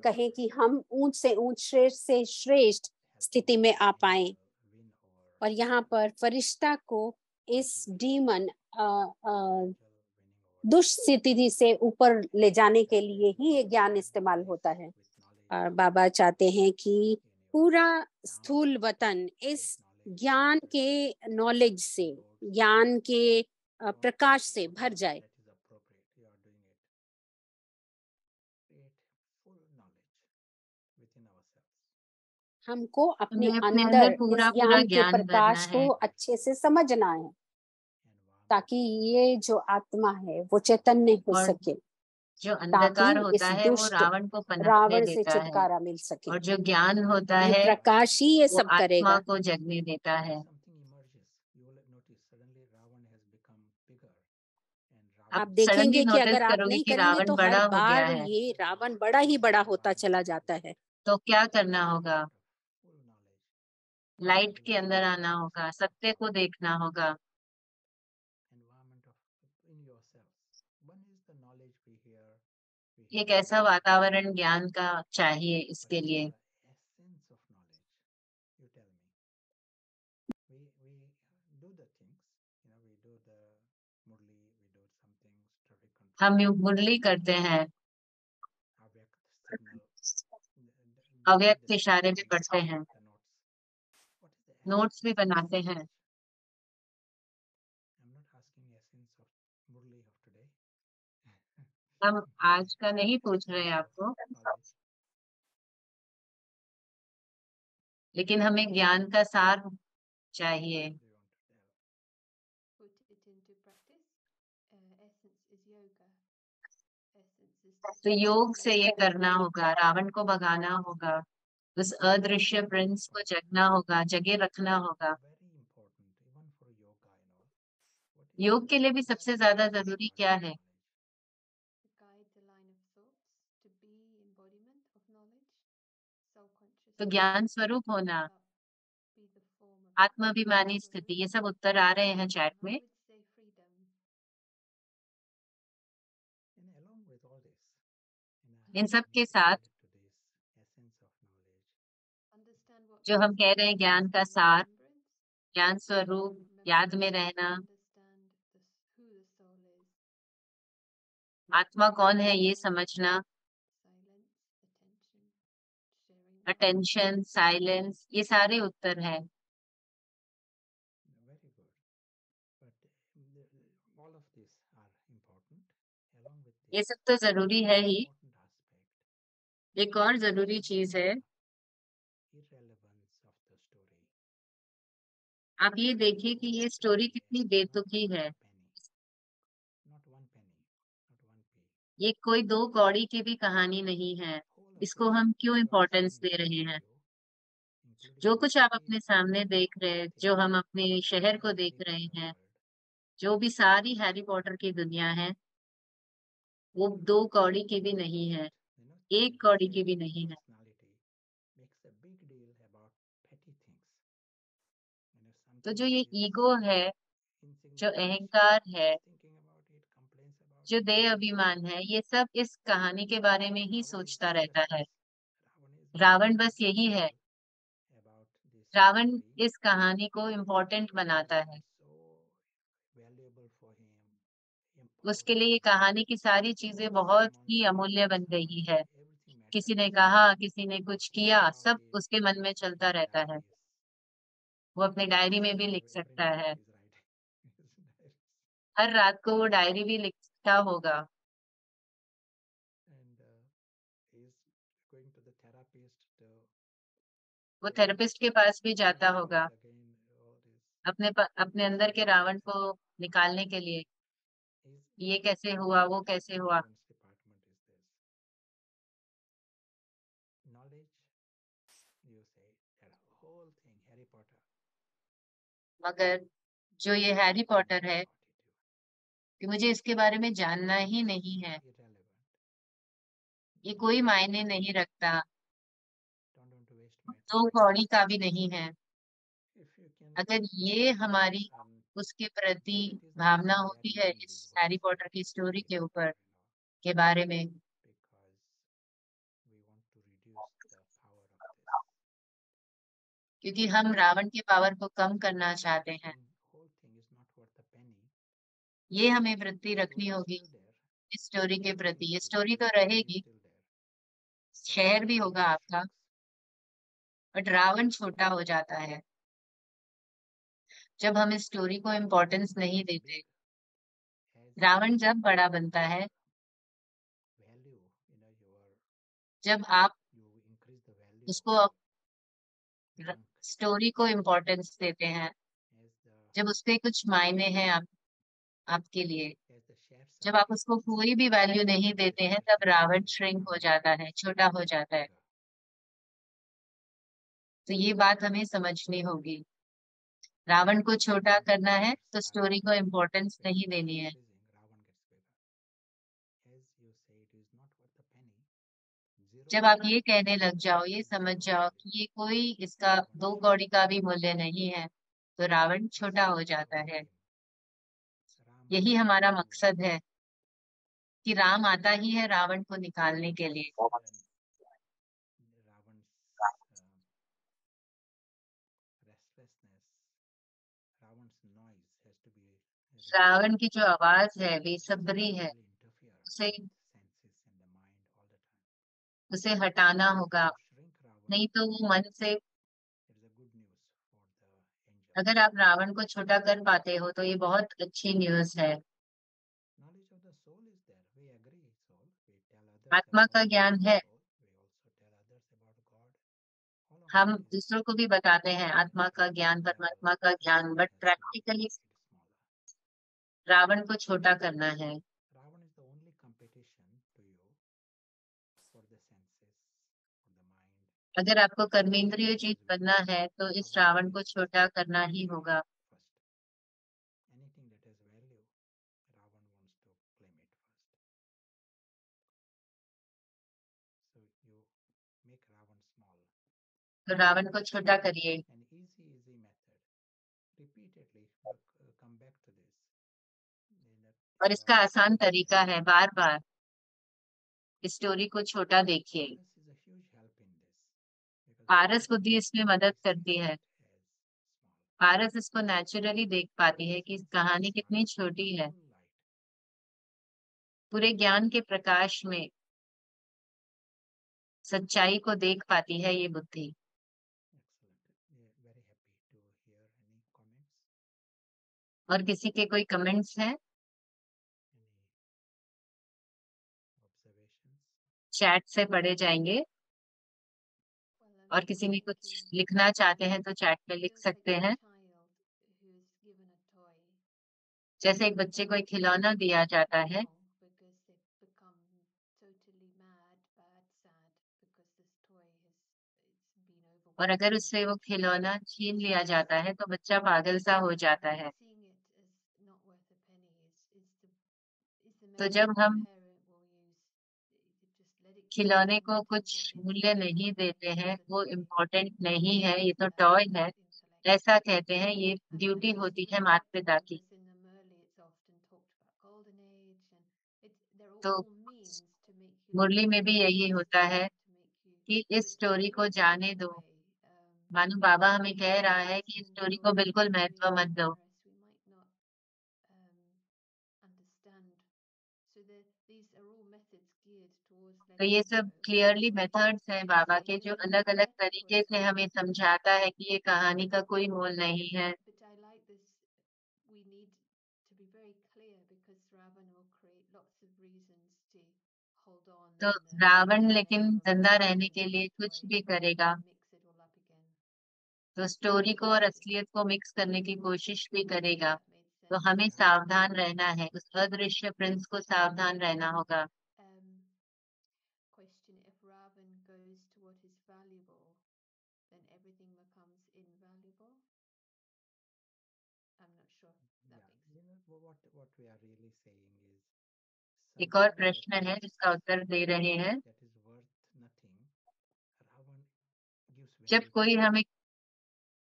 कहें कि हम ऊंच से ऊंच, श्रेष्ठ से श्रेष्ठ स्थिति में आ पाए। और यहाँ पर फरिश्ता को इस डीमन दुष्ट स्थिति से ऊपर ले जाने के लिए ही ये ज्ञान इस्तेमाल होता है। और बाबा चाहते हैं कि पूरा स्थूल वतन इस ज्ञान के नॉलेज से, ज्ञान के प्रकाश से भर जाए। हमको अपने हमें अपने अंदर अंदर पूरा इस पूरा ज्ञान के ज्ञान भरना प्रकाश को है, अच्छे से समझना है, ताकि ये जो आत्मा है वो चैतन्य हो और सके, जो ताकि अंधकार होता इस है वो दुष्ट रावण को पनपने रावण से देता है, छुटकारा मिल सके। और जो ज्ञान होता ये है प्रकाश ही ये वो सब आत्मा करेगा। को जगने देता है। आप आप सडनली देखेंगे कि नोटिस अगर आप करोगे नहीं कि करेंगे रावण तो हर बड़ा हो गया बार है, ये रावण बड़ा ही बड़ा होता चला जाता है। तो क्या करना होगा? लाइट के अंदर आना होगा, सत्य को देखना होगा। एक ऐसा वातावरण ज्ञान का चाहिए इसके लिए। हम मुरली करते हैं, अव्यक्त इशारे में पढ़ते हैं, नोट्स भी बनाते हैं। हम आज का नहीं पूछ रहे आपको, लेकिन हमें ज्ञान का सार चाहिए। तो योग से ये करना होगा, रावण को भगाना होगा, उस अदृश्य प्रिंस को जगना होगा, जगे रखना होगा। योग के लिए भी सबसे ज्यादा जरूरी क्या है? तो ज्ञान स्वरूप होना, आत्माभिमानी स्थिति, ये सब उत्तर आ रहे हैं चैट में। इन सब के साथ जो हम कह रहे हैं ज्ञान का सार, ज्ञान स्वरूप, याद में रहना, आत्मा कौन है ये समझना, अटेंशन, साइलेंस, ये सारे उत्तर हैं। Very good. But all of these are important. Along with ये this, सब तो जरूरी है ही। important aspect, एक और जरूरी चीज है, irrelevance of the story. आप ये देखिए कि ये स्टोरी कितनी बेतुकी है। Not one penny, not one p. ये कोई 2 कौड़ी की भी कहानी नहीं है। Whole इसको episode हम क्यों you are importance seeing they in रहे this हैं? video, including जो the कुछ आप अपने details सामने देख रहे हैं, जो हम अपने of शहर को entire देख Harry रहे Potter हैं, world, जो भी सारी हैरी पॉटर की दुनिया है, वो 2 कौड़ी की भी नहीं है, you know, 1 कौड़ी की this भी नहीं है। personality makes a big deal about petty things. You know, तो something जो ये which is ईगो है, जो insignificant, अहंकार है, he's thinking about it, complains about जो it. देह अभिमान है, ये सब इस कहानी के बारे में ही Ravan is सोचता just रहता है। Ravan is रावण making बस यही है, about this रावण story. इस कहानी को इम्पोर्टेंट बनाता है। So valuable for him, उसके लिए ये empowering. कहानी की सारी चीजें बहुत ही अमूल्य बन गई है। किसी ने कहा, किसी ने कुछ किया, सब उसके मन में चलता रहता है। वो अपनी डायरी में भी लिख सकता है। हर रात को वो डायरी भी लिखता होगा। वो थेरेपिस्ट के पास भी जाता होगा अपने अंदर के रावण को निकालने के लिए। ये कैसे हुआ, वो कैसे हुआ। मगर जो ये हैरी पॉटर है, कि मुझे इसके बारे में जानना ही नहीं है, ये कोई मायने नहीं रखता, 2 कौड़ी का भी नहीं है। अगर ये हमारी उसके प्रति भावना होती है, इस हैरी पॉटर की स्टोरी के ऊपर के बारे में, क्योंकि हम रावण के पावर को कम करना चाहते हैं, ये हमें वृत्ति रखनी होगी इस स्टोरी के प्रति। ये स्टोरी तो रहेगी, शहर भी होगा आपका, बट रावण छोटा हो जाता है जब हम इस स्टोरी को इम्पोर्टेंस नहीं देते। रावण जब बड़ा बनता है, जब आप उसको स्टोरी को इम्पोर्टेंस देते हैं, जब उसके कुछ मायने हैं आपके लिए, जब आप उसको कोई भी वैल्यू नहीं देते हैं, तब रावण श्रिंक हो जाता है, छोटा हो जाता है। तो ये बात हमें समझनी होगी। रावण को छोटा करना है तो स्टोरी को इम्पोर्टेंस नहीं देनी है। जब आप ये कहने लग जाओ, ये समझ जाओ कि ये कोई इसका 2 कौड़ी का भी मूल्य नहीं है, तो रावण छोटा हो जाता है। यही हमारा मकसद है कि राम आता ही है रावण को निकालने के लिए। रावण की जो आवाज है, बेसब्री है, उसे हटाना होगा, नहीं तो वो मन से। अगर आप रावण को छोटा कर पाते हो तो ये बहुत अच्छी न्यूज है। आत्मा का ज्ञान है, हम दूसरों को भी बताते हैं आत्मा का ज्ञान, परमात्मा का ज्ञान, बट प्रैक्टिकली रावण को छोटा करना है। अगर आपको कर्मेंद्रिय जीत बनना है तो इस रावण को छोटा करना ही होगा। तो रावण को छोटा करिए। और इसका आसान तरीका है, बार बार इस स्टोरी को छोटा देखिए। पारस बुद्धि इसमें मदद करती है। पारस इसको नेचुरली देख पाती है कि कहानी कितनी छोटी है। पूरे ज्ञान के प्रकाश में सच्चाई को देख पाती है ये बुद्धि। Excellent. Yeah, very happy to hear any comments, और किसी के कोई कमेंट्स हैं? any observations. चैट से पढ़े जाएंगे, Well, और किसी में कुछ thinking लिखना चाहते हैं तो चैट में लिख feels like सकते a हैं। child who's given a toy. जैसे एक बच्चे को एक खिलौना दिया जाता है, Wrong because they've become totally mad, bad, sad because this toy has it's been और अगर overwhelming. उससे वो खिलौना छीन लिया जाता है तो बच्चा पागल सा हो जाता है। Seeing it as not worth a penny is the तो method जब that a हम parent will use. Just let it go खिलौने and को make कुछ him what मूल्य is नहीं देते important हैं, is the वो toy. इम्पोर्टेंट नहीं है, ये तो That टॉय है, intellect. ऐसा कहते हैं, ये And ड्यूटी this होती है really माता पिता की। because in the Murli it's often talked about golden age and they're तो all means to make you Murali learn में भी about यही this होता story, है to make you कि so इस स्टोरी को don't throw जाने it दो। away. मानो बाबा हमें We कह might रहा not है कि इस listen स्टोरी to को it, बिल्कुल we महत्व might मत be दो। embarrassed, we might not understand. So these are all methods geared towards तो letting ये go. सब क्लियरली मेथड्स हैं बाबा So के, जो maybe अलग अलग for तरीके से some हमें समझाता है कि ये कहानी का कोई मोल नहीं है। but I like this. We need to be very clear because Ravan will create lots of reasons to hold on. तो in रावण the लेकिन name of जिंदा the रहने story के and लिए the कुछ toy भी करेगा, and mix it all up again. तो स्टोरी को और असलियत को मिक्स करने की कोशिश भी करेगा। That made तो sense. हमें सावधान रहना है, उस अदृश्य प्रिंस को सावधान रहना होगा। Question: if Ravan goes to what is valuable, then everything becomes invaluable. I'm not sure. That Yeah, makes you know what we are really saying is एक और something प्रश्न that है is जिसका उत्तर दे रहे हैं। that is worth nothing. Ravan gives जब value to कोई it. हमें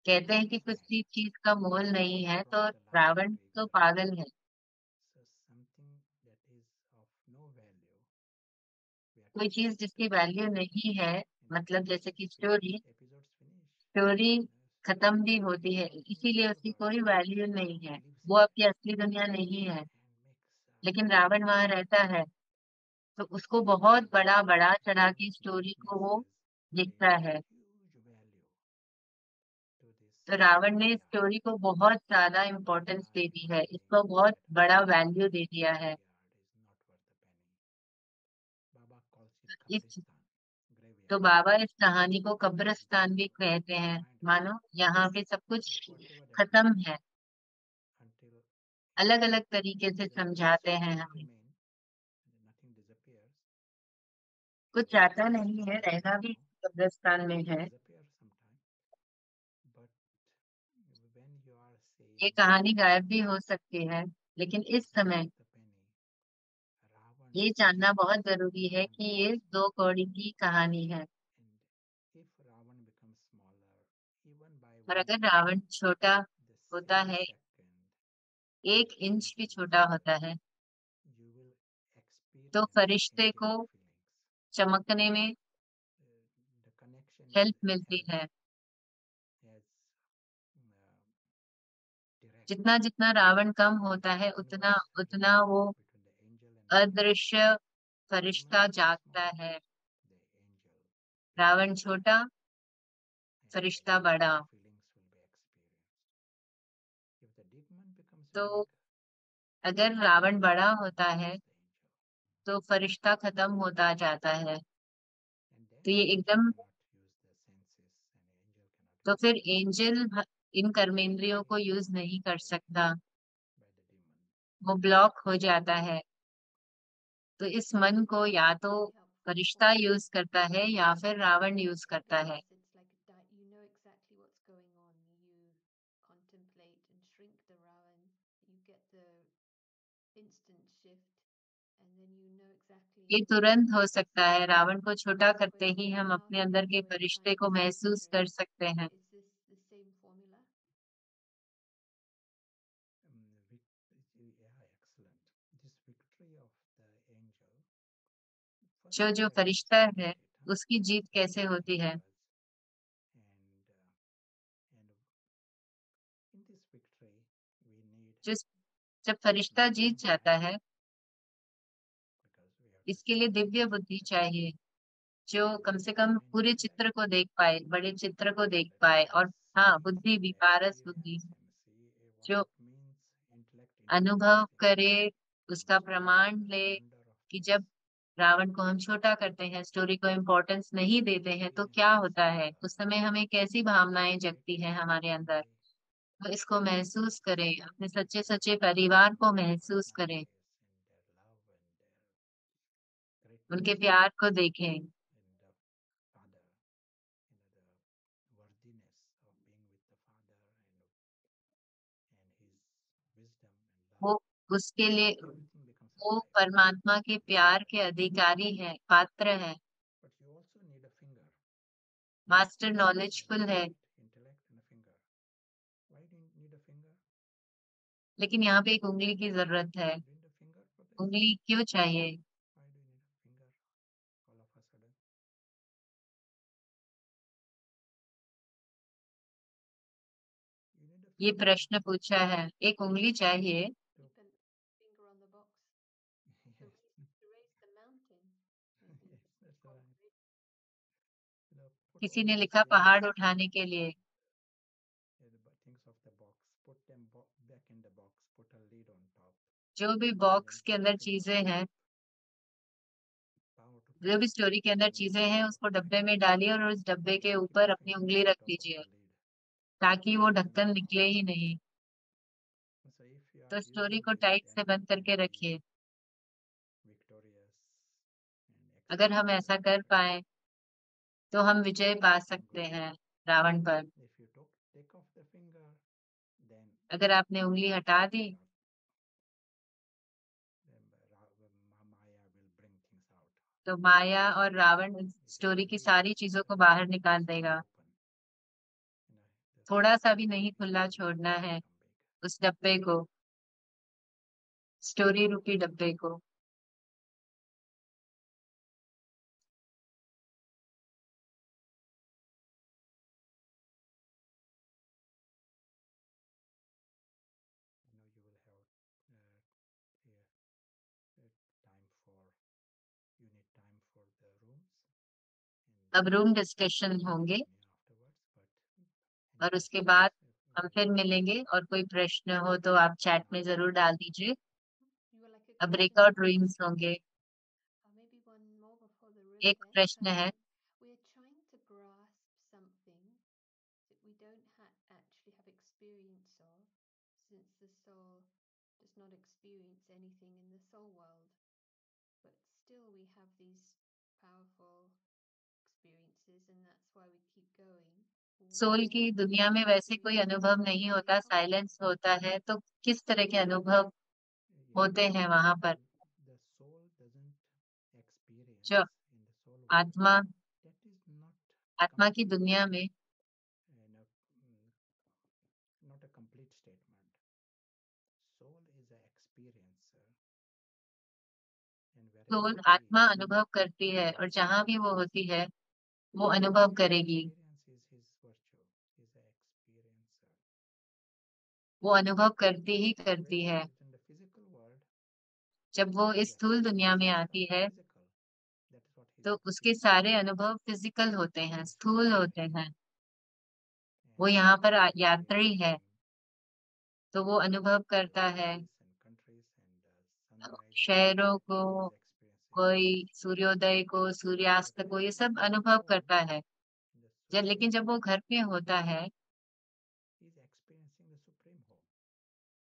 कहते हैं He कि is कुछ mad. भी चीज का मोल नहीं He है, तो brought a lion Ravan to तो Indra. पागल है। So something that is of no value, we are कोई telling चीज the जिसकी story. वैल्यू नहीं है, And मतलब episodes जैसे कि finish. Story Episodes finish. Story You know, खत्म भी he होती है, goes to इसीलिए other उसकी world. कोई वैल्यू नहीं है, Lives वो in it आपकी असली दुनिया नहीं है। and makes लेकिन रावण वहां रहता है, तो उसको बहुत बड़ा बड़ा चढ़ा की स्टोरी को वो places दिखता a है। huge value to this तो रावण ने idea. स्टोरी को बहुत ज्यादा इम्पोर्टेंस Baba दे is दी है, saying इसको बहुत that बड़ा this वैल्यू दे दिया है। graveyard is not worth a penny. Baba calls it इस Kabristan, तो graveyard. बाबा इस कहानी को Everything is कब्रिस्तान भी over. कहते He हैं, reminds us. मानो यहाँ पे सब So कुछ whatever that खत्म is, है। until अलग अलग तरीके से the समझाते हैं stories हमें। remain, and nothing disappears. कुछ So जाता Kabristan नहीं है, is रहना now भी कब्रिस्तान में will है। disappear sometime. But when you are ये saying कहानी गायब भी हो सकती है, लेकिन it इस is not समय worth a penny, Ravan ये जानना बहुत is जरूरी है Ravan कि ये becomes 2 small. कौड़ी की कहानी है। And if Ravan becomes smaller, even by और 1 अगर inch, रावण छोटा the होता same है, second, 1 the इंच भी angels, छोटा होता है, you will तो experience फरिश्ते को angelic feelings. चमकने में The connection is हेल्प मिलती as है। as uh, direct. जितना जितना रावण कम होता है, You know उतना what's the उतना relation वो between the angel and Ravan? अदृश्य The फरिश्ता demon becomes जागता small, है। the angel Ravan becomes big, छोटा, and the फरिश्ता बड़ा। angelic feelings will be experienced. If the demon becomes तो big, अगर the रावण angel बड़ा होता है, becomes the angel. तो फरिश्ता खत्म होता जाता है। And then तो ये angel एकदम, cannot use the senses, and angel cannot तो use फिर the senses. एंजल इन कर्मेंद्रियों को It is यूज नहीं कर blocked सकता, by the demon. वो ब्लॉक हो जाता है। तो इस मन को या तो really helpful फरिश्ता point. यूज करता है या फिर रावण यूज For करता है। us, it's like you know exactly what's going on. You contemplate and shrink the Ravan. You get the instant shift, and then you know exactly. ये तुरंत हो सकता है, रावण को छोटा करते ही Question: हम how अपने can अंदर के Indra फरिश्ते find को his महसूस victory? कर सकते हैं। Is this the same formula? Yeah, excellent. This victory of the angel. जो First, जो let's फरिश्ता explain है, it. Huh? उसकी जीत Let's कैसे explain होती how है। it was. And in this victory, we need जिस जब फरिश्ता divine जीत जाता mind है, because we have to इसके लिए start दिव्य from बुद्धि the चाहिए, जो कम से कम पूरे चित्र को देख पाए, बड़े चित्र को देख पाए, और हाँ, बुद्धि भी, पारस बुद्धि, जो अनुभव करे, उसका प्रमाण ले कि जब रावण को हम छोटा करते हैं, स्टोरी को इम्पोर्टेंस नहीं देते हैं, तो क्या होता है, उस समय हमें कैसी भावनाएं जगती हैं हमारे अंदर। तो इसको महसूस करें, अपने सच्चे सच्चे परिवार को महसूस करें, उनके प्यार को देखें। वो उसके लिए, वो परमात्मा के प्यार के अधिकारी हैं, पात्र हैं, मास्टर नॉलेजफुल है। लेकिन यहाँ पे एक उंगली की जरूरत है। उंगली क्यों चाहिए? ये प्रश्न पूछा है, एक उंगली चाहिए। Keep a finger on the box to raise the mountain, maybe. Or किसी ने लिखा पहाड़ उठाने के लिए। जो भी बॉक्स के अंदर चीजें हैं, जो भी स्टोरी के अंदर चीजें हैं, उसको डब्बे में डालिए और उस डब्बे के ऊपर अपनी उंगली रख दीजिए, ताकि वो ढक्कन निकले ही नहीं। तो स्टोरी को टाइट से बंद करके रखिए। अगर हम ऐसा कर पाए तो हम विजय पा सकते हैं रावण पर। अगर आपने उंगली हटा दी तो माया और रावण स्टोरी की सारी चीजों को बाहर निकाल देगा। थोड़ा सा भी नहीं खुला छोड़ना है उस डब्बे को, स्टोरी रूपी डब्बे को। अब रूम डिस्कशन होंगे और उसके बाद हम फिर मिलेंगे, और कोई प्रश्न हो तो आप चैट में जरूर डाल दीजिए। you were like a अब question. ब्रेकआउट रूम्स होंगे। Maybe one more before the room एक then. प्रश्न है, We are trying to grasp something that we don't actually have experience of, since the soul does not experience anything in the soul world. But still, we have these powerful experiences, and that's why we keep going. Soul की दुनिया में वैसे कोई अनुभव नहीं होता, silence होता है, तो किस तरह के अनुभव होते हैं वहां पर? जो आत्मा, आत्मा की दुनिया में सोल, आत्मा अनुभव करती है, और जहां भी वो होती है वो अनुभव करेगी। वो अनुभव करती ही करती है। जब वो इस स्थूल दुनिया में आती है तो उसके सारे अनुभव फिजिकल होते हैं, स्थूल होते हैं। वो यहाँ पर यात्री है, तो वो अनुभव करता है शहरों को, कोई सूर्योदय को, सूर्यास्त को, ये सब अनुभव करता है। लेकिन जब वो घर पे होता है,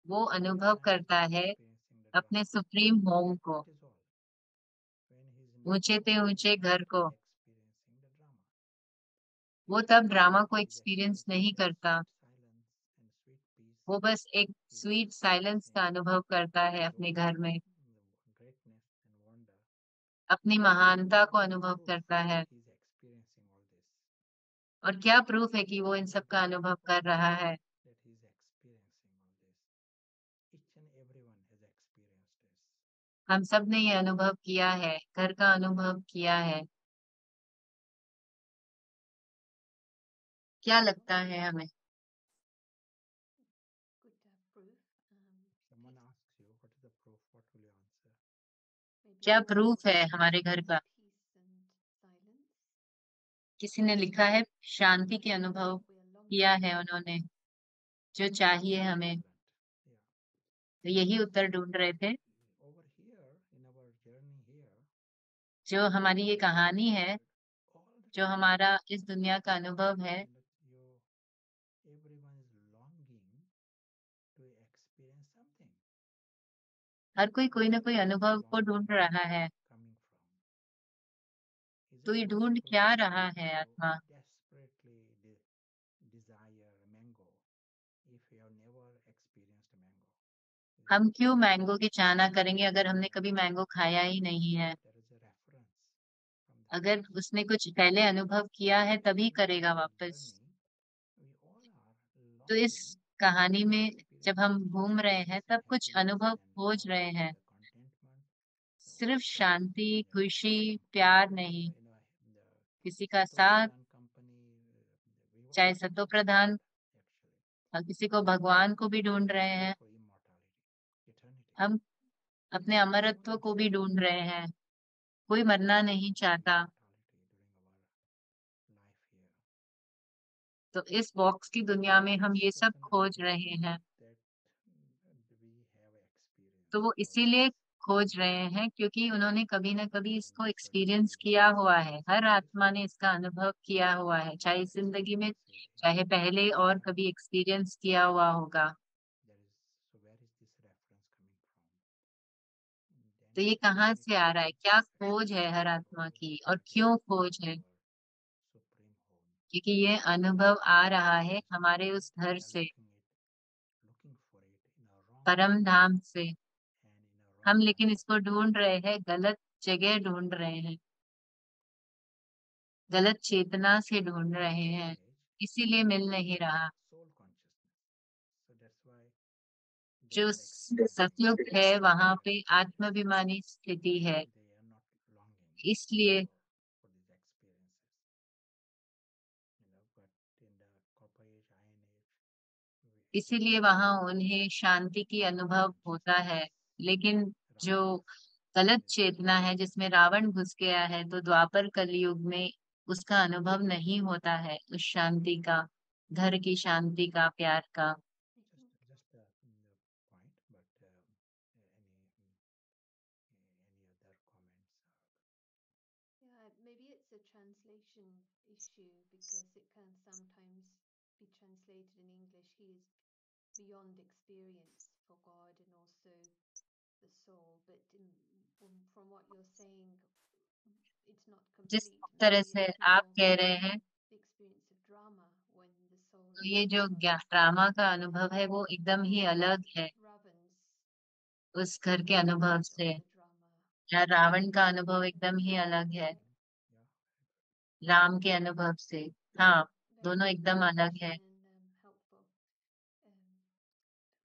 वो अनुभव करता है अपने सुप्रीम होम को, ऊंचे से ऊंचे घर को। वो तब ड्रामा को एक्सपीरियंस नहीं करता, वो बस एक स्वीट साइलेंस का अनुभव करता है अपने घर में, अपनी महानता को अनुभव करता है। और क्या प्रूफ है कि वो इन सब का अनुभव कर रहा है? हम सब ने ये अनुभव किया है, घर का अनुभव किया है। क्या लगता है हमें? Good to have proof. क्या प्रूफ है हमारे घर का? Peace and silence. किसी ने लिखा है शांति के अनुभव किया है उन्होंने, जो चाहिए हमें। Excellent. Yeah. तो यही उत्तर ढूंढ रहे थे। Over here, in our journey here, जो हमारी ये कहानी है, all the जो time, हमारा इस दुनिया का अनुभव है, everyone is longing to experience something. हर कोई ना कोई अनुभव को ढूंढ रहा है। Coming from. Is तो it ये ढूंढ possible क्या for you रहा है to आत्मा? desperately desire a mango if you have never experienced a mango? हम क्यों मैंगो की चाहना करेंगे अगर हमने कभी मैंगो खाया ही नहीं है? There is a reference from the अगर past. उसने कुछ पहले अनुभव किया है तभी करेगा वापस। We all are तो इस longing कहानी में to जब हम experience घूम रहे हैं तब कुछ happiness अनुभव and खोज love रहे and हैं, the contentment. सिर्फ Also, शांति, खुशी, some प्यार people, नहीं, the किसी का Sato साथ, Pradhan company, we all चाहे are सतो looking for Pradhan, that actually. और किसी को भगवान को भी ढूंढ रहे हैं। For immortality, eternity. हम अपने अमरत्व को भी ढूंढ रहे हैं। कोई मरना नहीं चाहता। Immortality during our life here. तो इस बॉक्स की दुनिया में हम ये सब Certain खोज belief रहे हैं। that we have experienced तो वो or इसीलिए खोज रहे हैं क्योंकि उन्होंने कभी ना कभी इसको in एक्सपीरियंस search किया हुआ है। हर of आत्मा ने इसका अनुभव किया हुआ है, चाहे इस जिंदगी में, चाहे पहले और कभी एक्सपीरियंस किया हुआ होगा। so where is this reference coming from? Then तो ये we कहाँ clearly से आ रहा है? क्या खोज है हर about आत्मा की और the क्यों depth खोज of है? our supreme home. क्योंकि ये अनुभव आ रहा है हमारे उस घर We are से, looking for it in a wrong परम place धाम से। and in a हम wrong लेकिन time. इसको ढूंढ रहे हैं, गलत जगह ढूंढ रहे हैं, गलत चेतना से ढूंढ रहे हैं, इसीलिए मिल नहीं रहा। Soul consciousness. So that's why they जो are experiencing सतयुग it. है वहां पे आत्माभिमानी स्थिति है, They are not longing इसलिए for these experiences. But in the copper age, iron age, इसीलिए वहां उन्हें शांति की अनुभव होता है। लेकिन जो गलत चेतना है जिसमें रावण घुस गया है, तो द्वापर कलयुग में उसका अनुभव नहीं होता है, उस शांति का, घर की शांति का, प्यार का। just a point, but any other comments? Yeah, maybe it's a translation issue because it can sometimes be translated in English. He is beyond experience for God and also the soul. But from what you're saying, it's not जिस complete. तरह Maybe से it's आप more कह रहे हैं, the experience of drama when the soul तो is ये जो ड्रामा का अनुभव है वो एकदम ही अलग है Ravan's उस घर के अनुभव experience of से। the drama. या रावण का अनुभव एकदम ही अलग है राम के अनुभव से। हाँ, Very दोनों good एकदम अलग है। explanation and helpful.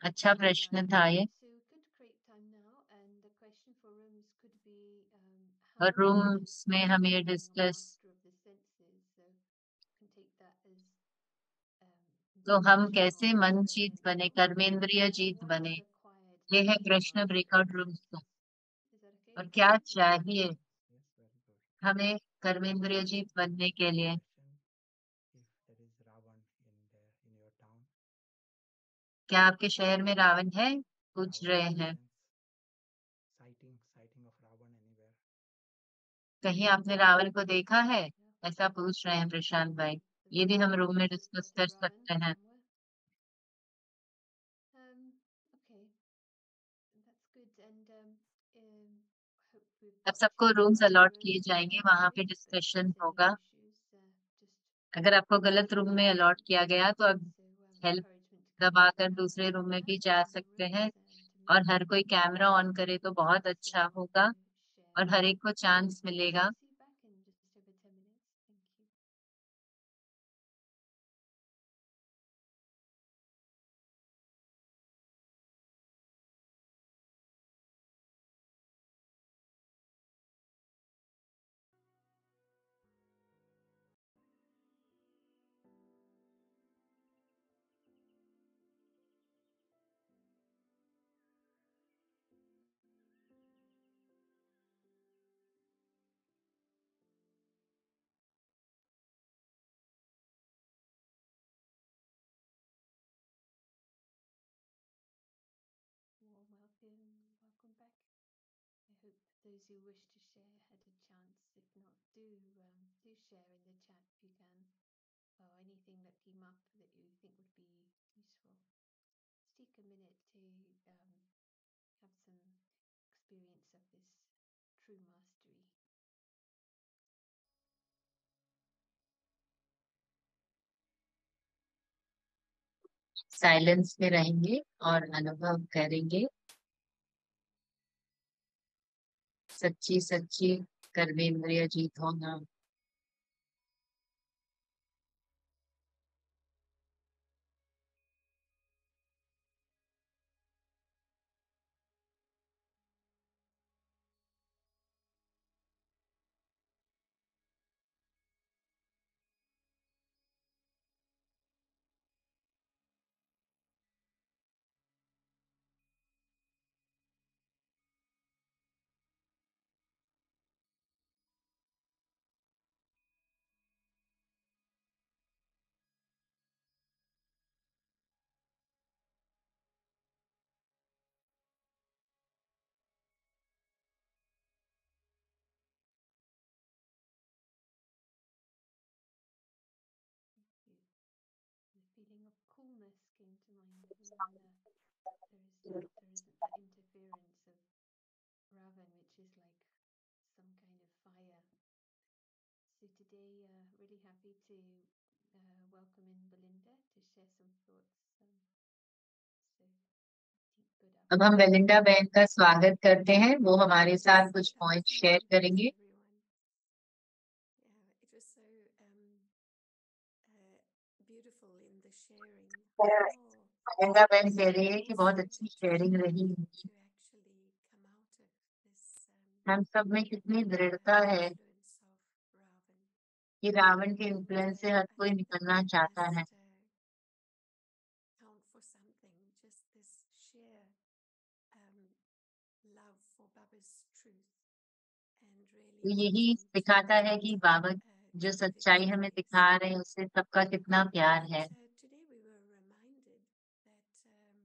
अच्छा Thank you, प्रश्न Ryan. था ये। So we could create time now, and the question for rooms could be how और important रूम्स is में हम ये becoming a discuss, master of the senses. So you can take that as तो हम discussion कैसे or मन जीत experimental. बने, कर्मेंद्रिय And Jeet what बने, is required ये है to प्रश्न master ब्रेकआउट the रूम्स का। senses? Is that okay? और क्या चाहिए Yes, very good. हमें कर्मेंद्रिय जीत बनने के लिए? If there is Ravan in your town, क्या आपके शहर में रावण है? पूछ Ravan रहे हैं। presence, sighting of Ravan anywhere. कहीं आपने रावण को देखा है? ऐसा पूछ रहे हैं प्रशांत भाई। ये भी हम रूम में डिस्कस कर सकते हैं। Okay, that's good. And hope we've अब got सबको through the rooms right allot किए rooms. जाएंगे, वहां पे Sorry if discussion there's any होगा। issues. Just अगर आपको गलत रूम में अलॉट किया गया तो अब so help encouragement to come दबाकर back now दूसरे and रूम में come भी back जा into the सकते rooms हैं। and to और make हर कोई कैमरा ऑन करे तो बहुत अच्छा so होगा share. और हर एक को चांस मिलेगा। See you back in just over 10 minutes. Thank you. those who wish to share had a chance. If not, do share in the chat if you can, or anything that came up that you think would be useful. Let's take a minute to have some experience of this true mastery. Silence में रहेंगे और अनुभव करेंगे सच्ची सच्ची कर्मेंद्रिय जीत होना। The feeling of coolness came to mind when there isn't that interference of Ravan, which is like some kind of fire. So today, really happy to welcome in Belinda to share some thoughts. अब हम Belinda बहन का स्वागत करते हैं, वो हमारे साथ कुछ पॉइंट शेयर करेंगे। बेलिंडा बहन कह रही है कि बहुत अच्छी शेयरिंग रही। हम सब में कितनी दृढ़ता है कि रावण के इन्फ्लुएंस से हर कोई निकलना चाहता है। तो यही दिखाता है कि बाबा जो सच्चाई हमें दिखा रहे हैं उससे सबका कितना प्यार है।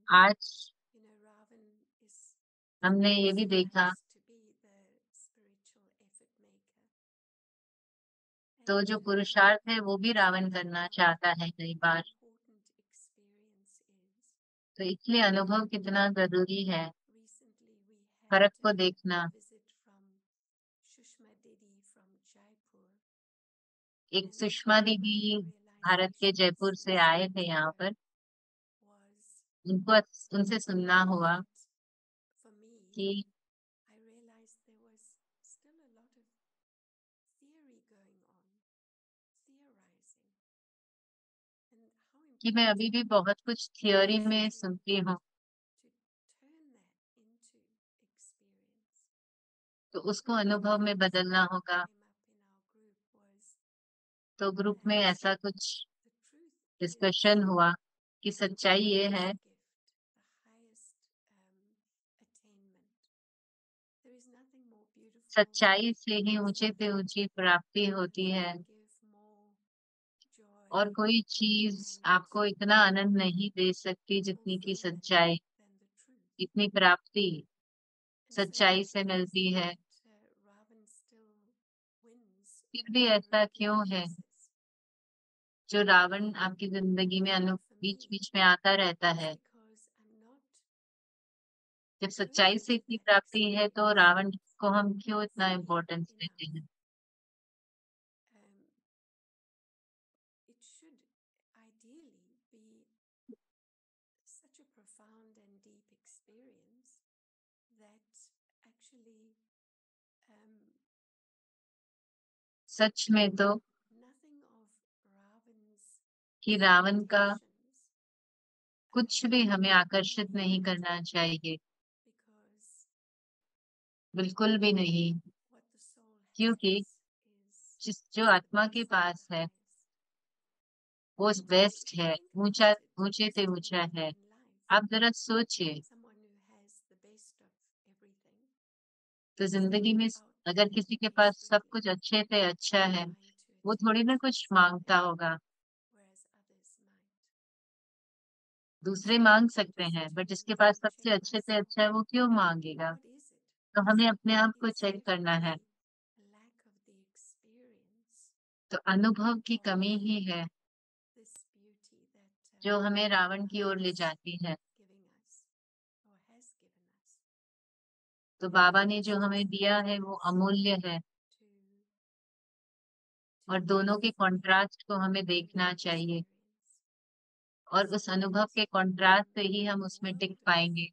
आज हमने ये भी देखा तो जो पुरुषार्थ है वो भी रावण करना चाहता है कई बार। तो इसलिए अनुभव कितना जरूरी है, फर्क को देखना। एक सुषमा दीदी भारत के जयपुर से आए थे यहाँ पर, उनसे सुनना हुआ कि मैं अभी भी बहुत कुछ थियोरी में सुनती हूँ, तो उसको अनुभव में बदलना होगा। तो ग्रुप में ऐसा कुछ डिस्कशन हुआ कि सच्चाई ये है सच्चाई से ही ऊंचे से ऊंची प्राप्ति होती है, और कोई चीज आपको इतना आनंद नहीं दे सकती जितनी की सच्चाई। इतनी प्राप्ति सच्चाई से मिलती है। फिर भी ऐसा क्यों है जो रावण आपकी जिंदगी में बीच बीच में आता रहता है? जब सच्चाई से इतनी प्राप्ति है तो रावण को हम क्यों इतना इम्पोर्टेंस देते हैं? सच में तो कि रावण का कुछ भी हमें आकर्षित नहीं करना चाहिए, बिल्कुल भी नहीं, क्योंकि जो आत्मा के पास है वो बेस्ट है, ऊंचे से ऊंचा है। आप जरा सोचिए, तो जिंदगी में अगर किसी के पास सब कुछ अच्छे से अच्छा है, वो थोड़ी ना कुछ मांगता होगा। दूसरे मांग सकते हैं, बट जिसके पास सबसे अच्छे से अच्छा है वो क्यों मांगेगा? तो हमें अपने आप को चेक करना है। तो अनुभव की कमी ही है जो हमें रावण की ओर ले जाती है। तो बाबा ने जो हमें दिया है वो अमूल्य है, और दोनों के कॉन्ट्रास्ट को हमें देखना चाहिए, और उस अनुभव के कॉन्ट्रास्ट से ही हम उसमें टिक पाएंगे।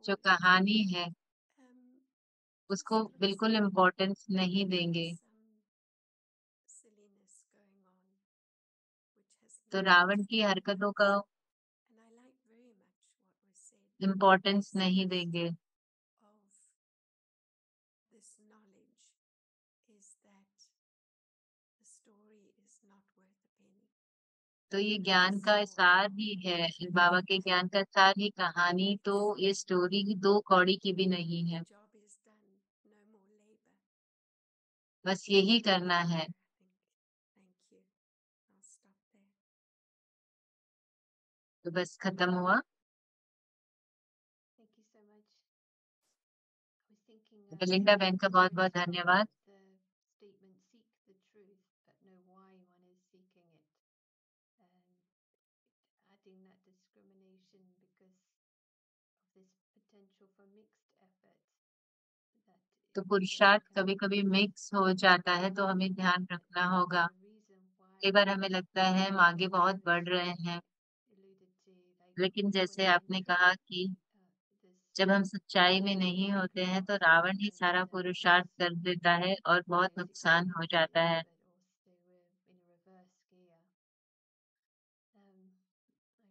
जो कहानी है उसको बिल्कुल इम्पोर्टेंस नहीं देंगे। तो रावण की हरकतों का इम्पोर्टेंस नहीं देंगे। तो ये ज्ञान का सार ही है, बाबा के ज्ञान का सार ही कहानी, तो ये स्टोरी की 2 कौड़ी की भी नहीं है। बस यही करना है। तो बस खत्म हुआ। Thank you so much. I was thinking Belinda बहन का बहुत बहुत धन्यवाद। the statement seek the truth but know why one is seeking it. Adding that discrimination because of this potential for mixed effort. तो पुरुषार्थ कभी कभी मिक्स हो जाता है, तो हमें ध्यान रखना होगा। कई बार हमें लगता है हम आगे बहुत बढ़ रहे हैं, लेकिन जैसे आपने कहा कि जब हम सच्चाई में नहीं होते हैं तो रावण ही सारा पुरुषार्थ कर देता है और बहुत नुकसान हो जाता है। I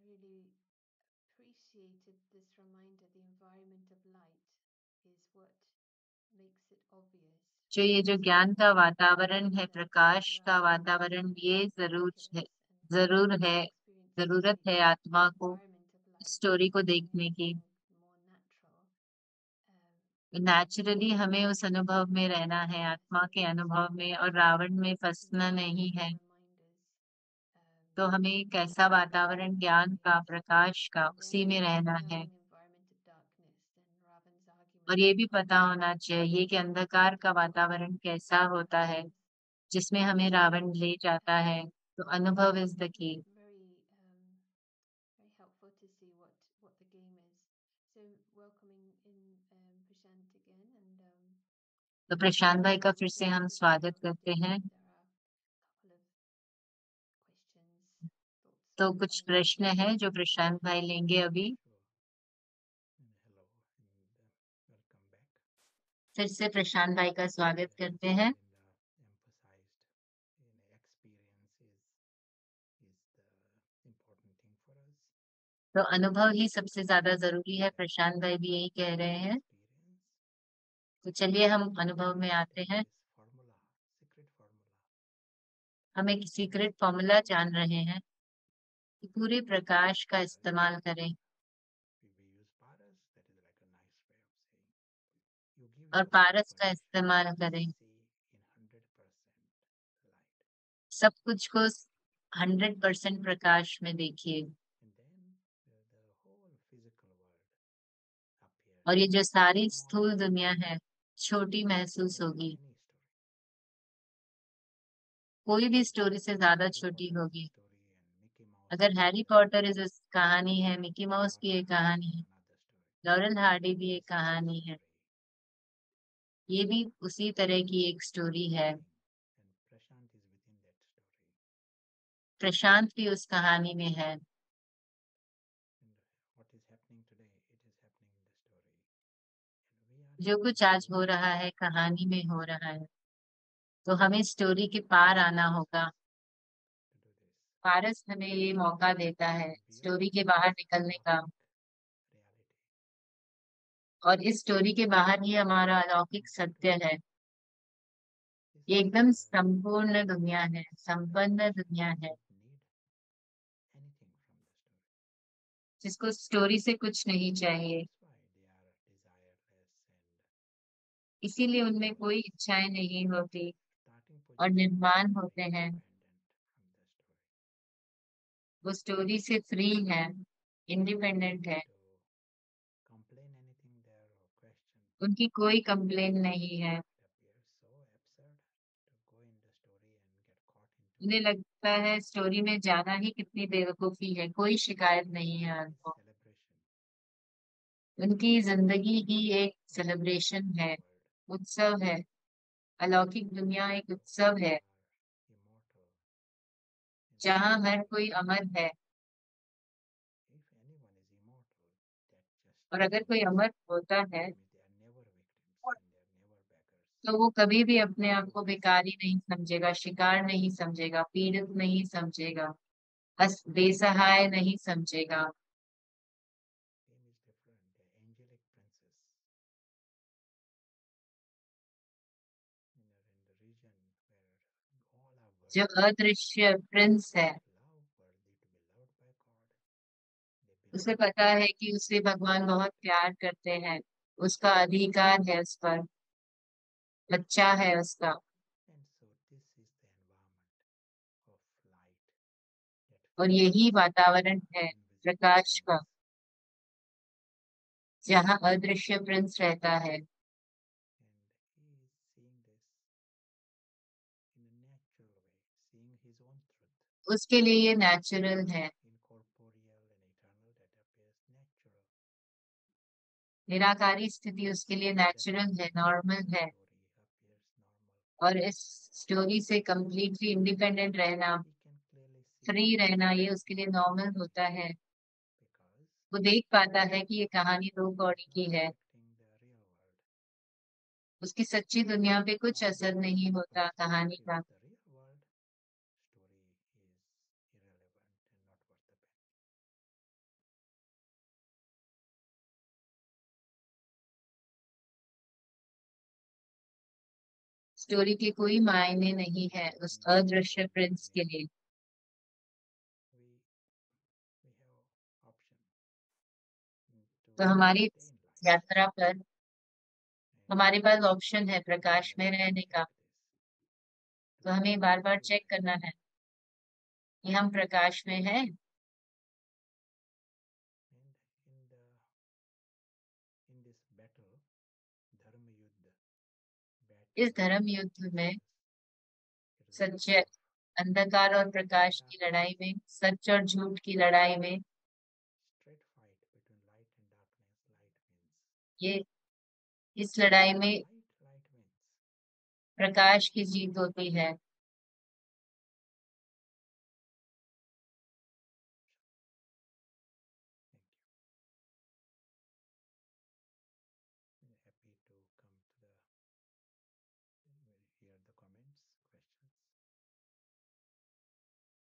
really appreciated this reminder. The environment of light is what makes it obvious. जो ये जो ज्ञान का वातावरण है, प्रकाश का वातावरण, ये जरूरत है आत्मा को स्टोरी को देखने की। नेचुरली हमें उस अनुभव में रहना है, आत्मा के अनुभव में, और रावण में फंसना नहीं है। तो हमें कैसा वातावरण, ज्ञान का, प्रकाश का, उसी में रहना है। और ये भी पता होना चाहिए कि अंधकार का वातावरण कैसा होता है, जिसमें हमें रावण ले जाता है। तो अनुभव is the key. Very helpful to see what the game is. So welcoming in Prashant again, and तो प्रशांत भाई का फिर से हम स्वागत करते हैं। तो कुछ प्रश्न है जो प्रशांत भाई लेंगे अभी। फिर से प्रशांत भाई का स्वागत करते हैं। तो अनुभव ही सबसे ज्यादा जरूरी है, प्रशांत भाई भी यही कह रहे हैं। तो चलिए हम अनुभव में आते हैं। हम एक सीक्रेट फॉर्मूला जान रहे हैं कि पूरे प्रकाश का इस्तेमाल करें, और पारस का इस्तेमाल करें। सब कुछ को 100% प्रकाश में देखिए, और ये जो सारी स्थूल दुनिया है छोटी महसूस होगी। कोई भी स्टोरी से ज्यादा छोटी होगी। अगर हैरी पॉटर इस कहानी है, मिकी माउस की एक कहानी है, लॉरेल हार्डी भी एक कहानी है, ये भी उसी तरह की एक स्टोरी है। प्रशांत भी उस कहानी में है। जो कुछ आज हो रहा है कहानी में हो रहा है, तो हमें स्टोरी के पार आना होगा। पारस हमें ये मौका देता है स्टोरी के बाहर निकलने का, और इस स्टोरी के बाहर ही हमारा अलौकिक सत्य है। ये एकदम संपूर्ण दुनिया है, संपन्न दुनिया है, जिसको स्टोरी से कुछ नहीं चाहिए। इसीलिए उनमें कोई इच्छाएं नहीं होती और निर्माण होते हैं। वो स्टोरी से फ्री है, इंडिपेंडेंट है। उनकी कोई कंप्लेन नहीं है। उन्हें लगता है स्टोरी में जाना ही कितनी बेवकूफी है, कोई शिकायत नहीं है उनको। उनकी जिंदगी ही एक सेलिब्रेशन है, उत्सव है। अलौकिक दुनिया एक उत्सव है जहाँ हर कोई अमर है। और अगर कोई अमर होता है तो वो कभी भी अपने आप को भिखारी नहीं समझेगा, शिकार नहीं समझेगा, पीड़ित नहीं समझेगा, बेसहाय नहीं समझेगा। जो अदृश्य प्रिंस है, उसे पता है कि उसे भगवान बहुत प्यार करते हैं, उसका अधिकार है उस पर, बच्चा है उसका। और यही वातावरण है प्रकाश का, जहाँ अदृश्य प्रिंस रहता है। उसके लिए ये नेचुरल है। निराकारी स्थिति उसके लिए नेचुरल है, नॉर्मल है। और इस स्टोरी से कंप्लीटली इंडिपेंडेंट रहना, फ्री रहना, ये उसके लिए नॉर्मल होता है। वो देख पाता है कि ये कहानी 2 कौड़ी की है। उसकी सच्ची दुनिया पे कुछ असर नहीं होता कहानी का। स्टोरी के कोई मायने नहीं है उस अदृश्य प्रिंस के लिए। तो हमारी यात्रा पर हमारे पास ऑप्शन है प्रकाश में रहने का। तो हमें बार बार चेक करना है कि हम प्रकाश में हैं। इस धर्म युद्ध में, सच्चे अंधकार और प्रकाश की लड़ाई में, सच और झूठ की लड़ाई में, ये इस लड़ाई में प्रकाश की जीत होती है।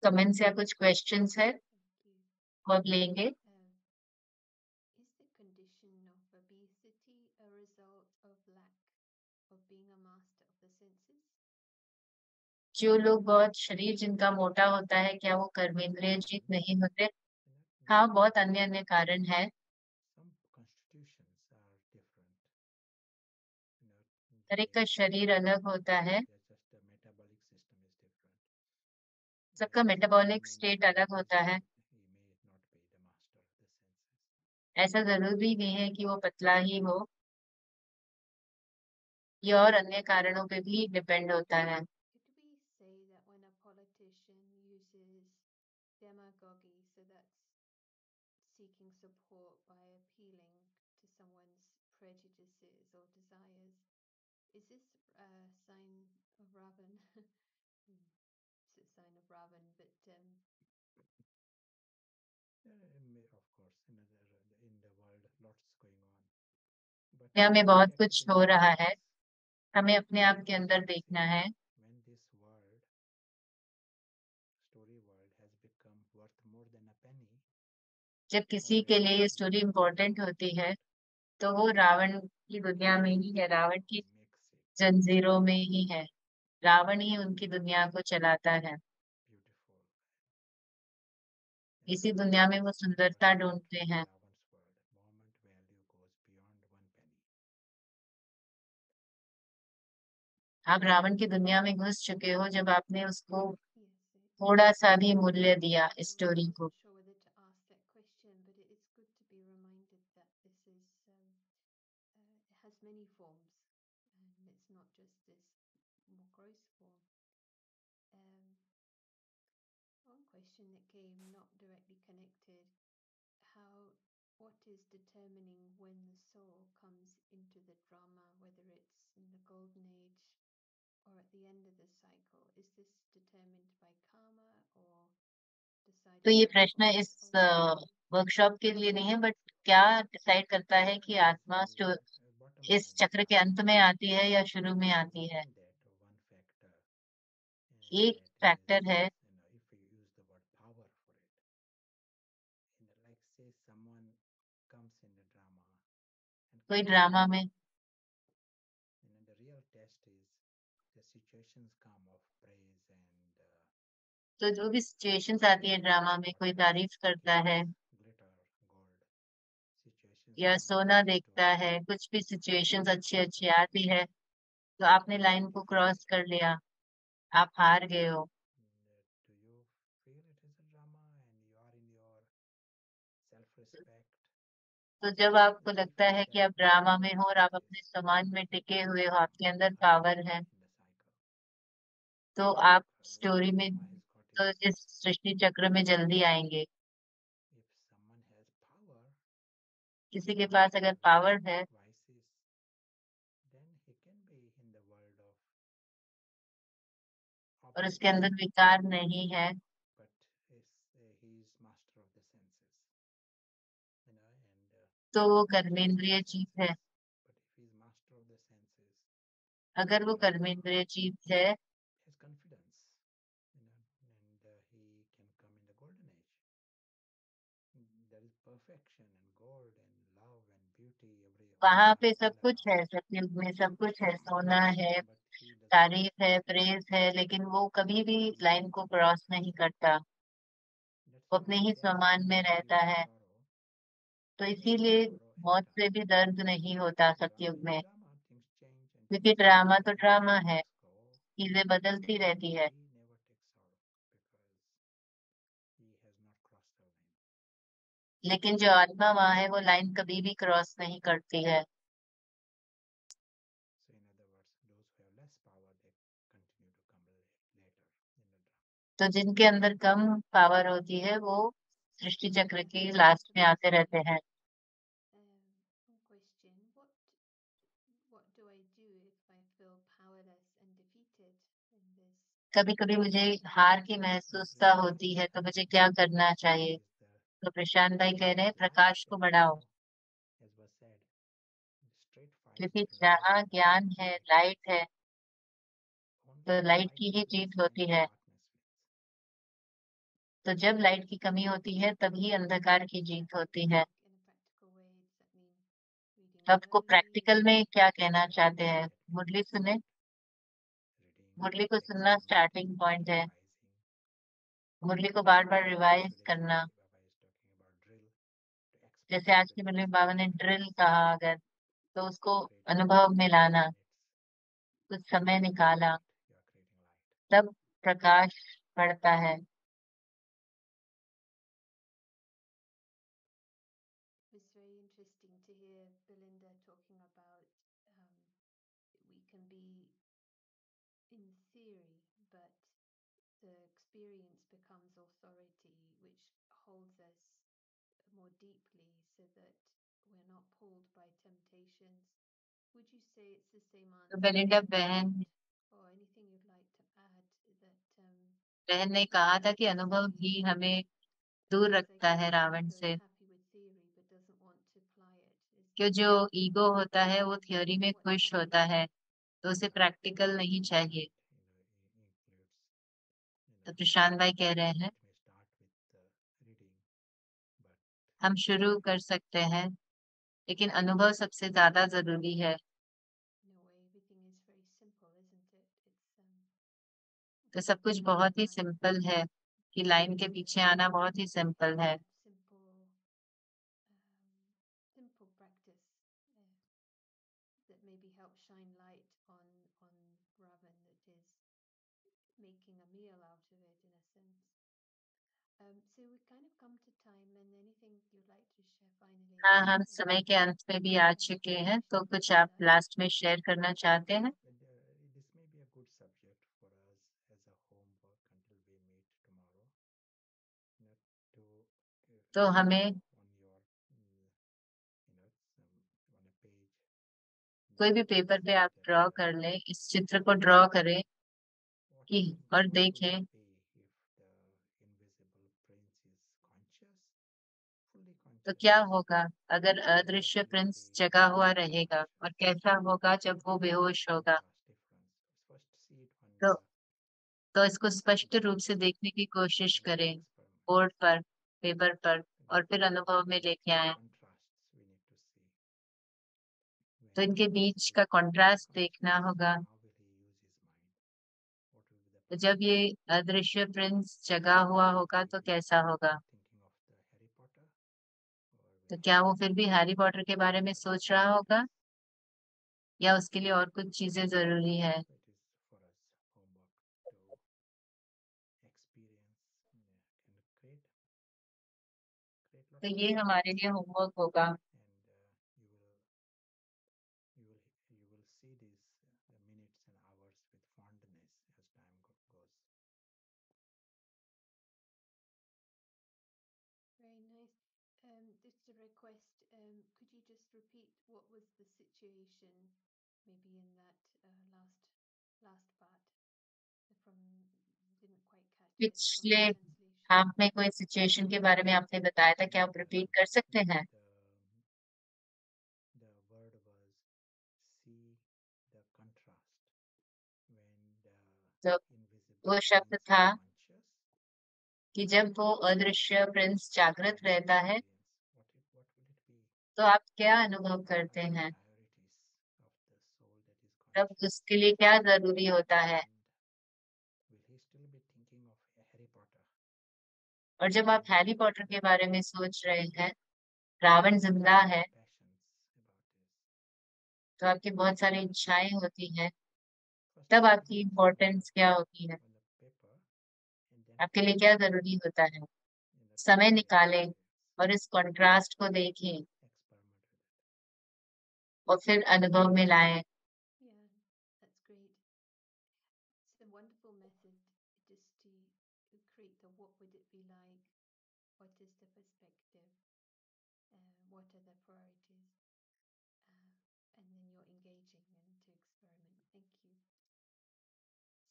कमेंट्स या कुछ क्वेश्चंस है और लेंगे। Is the condition of obesity a result of lack of being a master of the senses? जो लोग बहुत शरीर जिनका मोटा होता है, क्या वो कर्मेंद्रिय जीत नहीं होते? हाँ, बहुत अन्य अन्य कारण है। हर एक का शरीर अलग होता है, सबका मेटाबॉलिक स्टेट अलग होता है। ऐसा जरूरी नहीं है कि वो पतला ही हो, ये और अन्य कारणों पे भी डिपेंड होता है। Could we say that when a politician uses demagogy, so that's seeking support by appealing to someone's prejudices or desires, is this a sign of Ravan? It's a sign of Ravan, but दुनिया में बहुत कुछ हो रहा है, हमें अपने आप के अंदर देखना है। जब किसी के लिए ये स्टोरी इम्पोर्टेंट होती है तो वो रावण की दुनिया में ही है, रावण की जंजीरों में ही है। रावण ही उनकी दुनिया को चलाता है। इसी दुनिया में वो सुंदरता ढूंढते हैं। आप रावण की दुनिया में घुस चुके हो जब आपने उसको थोड़ा सा भी मूल्य दिया इस स्टोरी को। sure whether to ask that question, but it's good to be reminded that this is it has many question that came, not directly connected. What is determining when the soul comes into the drama, whether it's in the golden age or at the end of the cycle? Is this determined by karma or decided तो ये by प्रश्न God इस ultimately? Workshop के लिए नहीं है, but क्या decide करता है कि आत्मा इस चक्र के अंत में आती है या शुरू में आती है? एक फैक्टर है, कोई ड्रामा में तो जो भी सिचुएशंस आती है ड्रामा में, कोई तारीफ करता है या सोना देखता है, कुछ भी सिचुएशंस अच्छी अच्छी आती है, तो आपने लाइन को क्रॉस कर लिया, आप हार गए हो। तो जब आपको लगता है कि आप ड्रामा में हो और आप अपने सम्मान में टिके हुए हो, आपके अंदर पावर है, तो आप स्टोरी में, तो इस सृष्टि चक्र में जल्दी आएंगे। किसी के पास अगर पावर है और उसके अंदर विकार नहीं है, तो वो कर्मेंद्रिय जीत है। अगर वो कर्मेंद्रिय जीत है वहां पे सब कुछ है, सतयुग में सब कुछ है, सोना है, तारीफ है, प्रेज है, लेकिन वो कभी भी लाइन को क्रॉस नहीं करता, वो अपने ही सम्मान में रहता है। तो इसीलिए मौत से भी दर्द नहीं होता सतयुग में, क्योंकि ड्रामा तो ड्रामा है, चीजें बदलती रहती है। लेकिन जो आत्मा वहां है वो लाइन कभी भी क्रॉस नहीं करती है। तो जिनके अंदर कम पावर होती है वो सृष्टि चक्र के लास्ट में आते रहते हैं। One question: what do I do if I feel powerless and defeated in this? कभी कभी मुझे हार की महसूसता होती है, तो मुझे क्या करना चाहिए? तो प्रशांत भाई कह रहे हैं प्रकाश को बढ़ाओ, क्योंकि जहाँ ज्ञान है, लाइट है, तो लाइट की ही जीत होती है। तो जब लाइट की कमी होती है तभी अंधकार की जीत होती है। In a practical way, does that mean reading तो आपको प्रैक्टिकल Murli? में क्या कहना चाहते हैं? मुरली सुने, मुरली को सुनना स्टार्टिंग पॉइंट है, मुरली को बार बार रिवाइज करना। जैसे आज की मुरली में बाबा ने ड्रिल कहा, अगर तो उसको अनुभव में लाना, कुछ समय निकाला, तब प्रकाश बढ़ता है। It was very interesting to hear Belinda talking about we can be in theory, but the experience becomes authority, which holds us more deeply so that we're not pulled by temptations. Would you say it's the same तो answer Belinda to बहन that, or anything you'd like to add that बहन ने कहा था कि अनुभव भी हमें दूर because I रखता guess है the रावण ego is से। happy with theory but doesn't want to apply it. कि जो ईगो होता है वो थियोरी में What's खुश होता happening? है, तो उसे प्रैक्टिकल नहीं चाहिए। तो प्रशांत भाई कह रहे हैं हम शुरू कर सकते हैं, लेकिन अनुभव सबसे ज्यादा जरूरी है। In a way, everything is very simple, isn't it? तो सब कुछ बहुत ही सिंपल है, कि लाइन के पीछे आना बहुत ही सिंपल है। Simple practice that maybe helps shine light on Ravan, that is making a meal out of it in a sense. So we've kind of come to time, and anything you'd like to share finally? हाँ, हम समय के अंत पे भी आ चुके हैं, तो कुछ आप लास्ट में शेयर करना चाहते हैं? तो हमें on your, on a page, कोई भी पेपर पे आप ड्रॉ कर लें, इस चित्र को ड्रॉ करें कि और देखें तो क्या होगा अगर अदृश्य प्रिंस जगा हुआ रहेगा, और कैसा होगा जब वो बेहोश होगा। तो तो इसको स्पष्ट रूप से देखने की कोशिश करें बोर्ड पर, पेपर पर, और फिर अनुभव में लेके आए। तो इनके बीच का कंट्रास्ट देखना होगा। तो जब ये अदृश्य प्रिंस जगा हुआ होगा तो कैसा होगा। तो क्या वो फिर भी हैरी पॉटर के बारे में सोच रहा होगा, या उसके लिए और कुछ चीजें जरूरी है। तो ये हमारे लिए होमवर्क होगा। Very nice. Just a request, could you just repeat what was the situation maybe in that last part from didn't quite catch it from पिछले the translation. हाफ में कोई सिचुएशन के बारे में आपने बताया था, क्या आप रिपीट कर सकते हैं। The word was see the contrast when the तो invisible वो शब्द prince था is conscious. कि जब वो अदृश्य प्रिंस जागृत रहता है What would it be? तो आप क्या अनुभव करते What are हैं, the priorities of the soul that is तब conscious? उसके लिए क्या जरूरी होता है। And will he still be thinking of Harry Potter? और जब आप हैरी पॉटर के बारे में सोच रहे हैं, रावण जिंदा है, Passions about this. तो आपकी बहुत सारी इच्छाएं होती हैं, First तब you आपकी write इम्पोर्टेंस क्या होती है, on the paper and then आपके लिए क्या जरूरी होता है। in the समय theory निकालें experience. और इस कॉन्ट्रास्ट को देखें Experiment with it. और फिर अनुभव में लाएं। Yeah, that's great. It's a wonderful method just to create the what would it be like, what is the perspective, what are the priorities, and then you're engaging and to experiment. Thank you.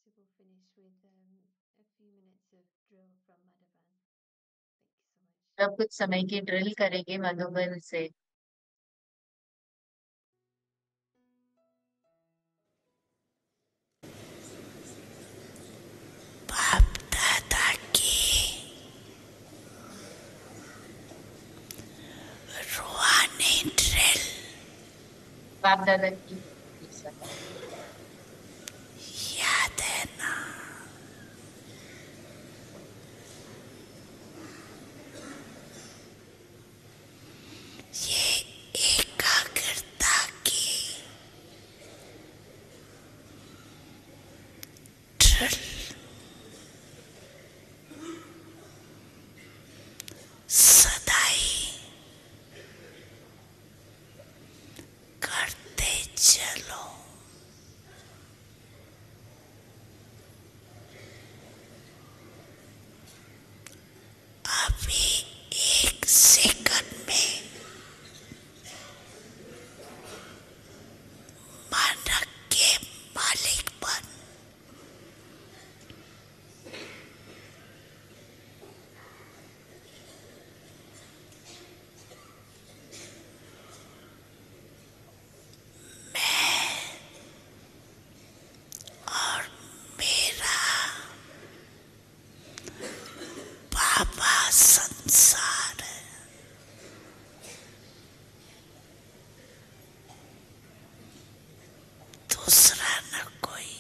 So we'll finish with a few minutes of drill from Madhavan. Thank you so much. अब कुछ समय की drill करेंगे मधुबन से। बाप दादा की याद है ना, ये एकाग्रता की ड्रिल सदाई करते चलो। अभी एक सेकंड में मानक के मालिक बन। और मेरा बाबा संसार है। दूसरा न कोई।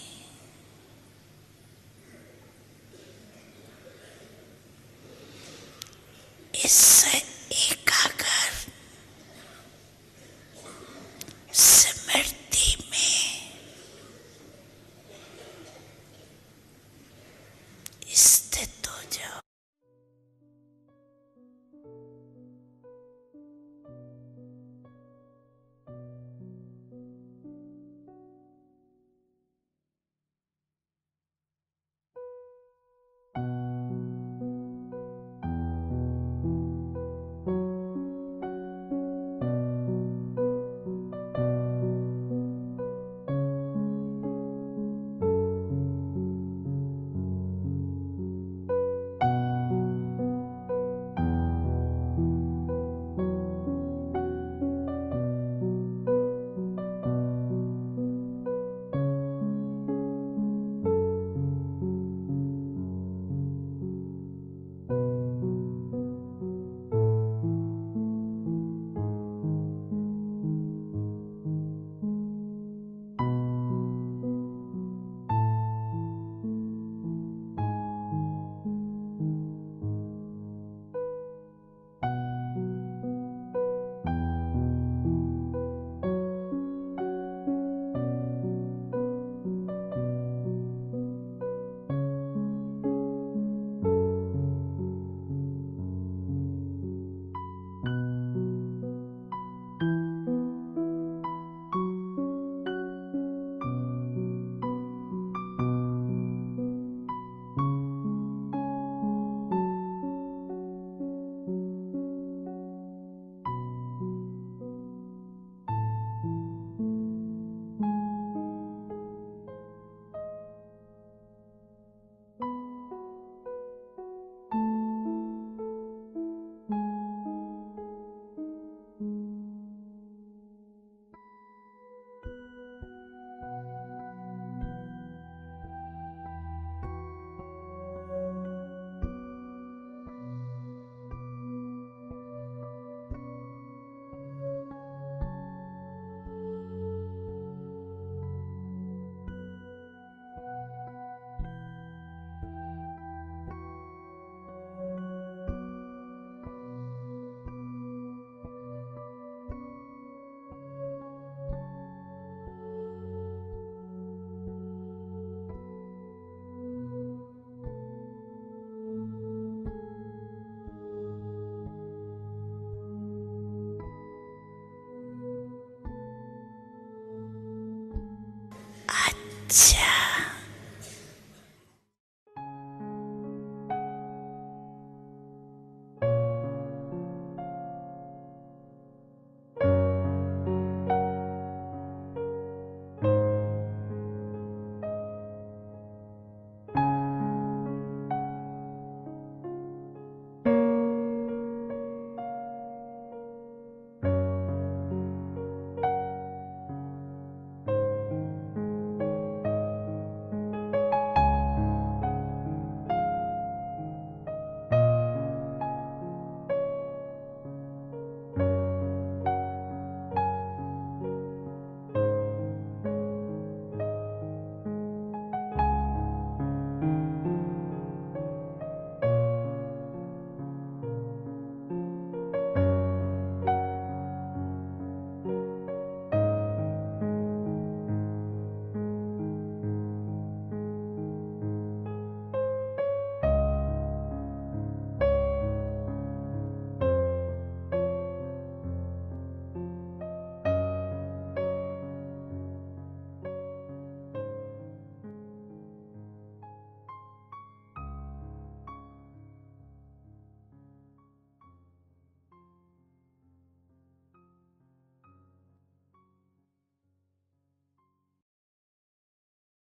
इससे एकाग्र स्मृति में स्थित हो जाओ। अच्छा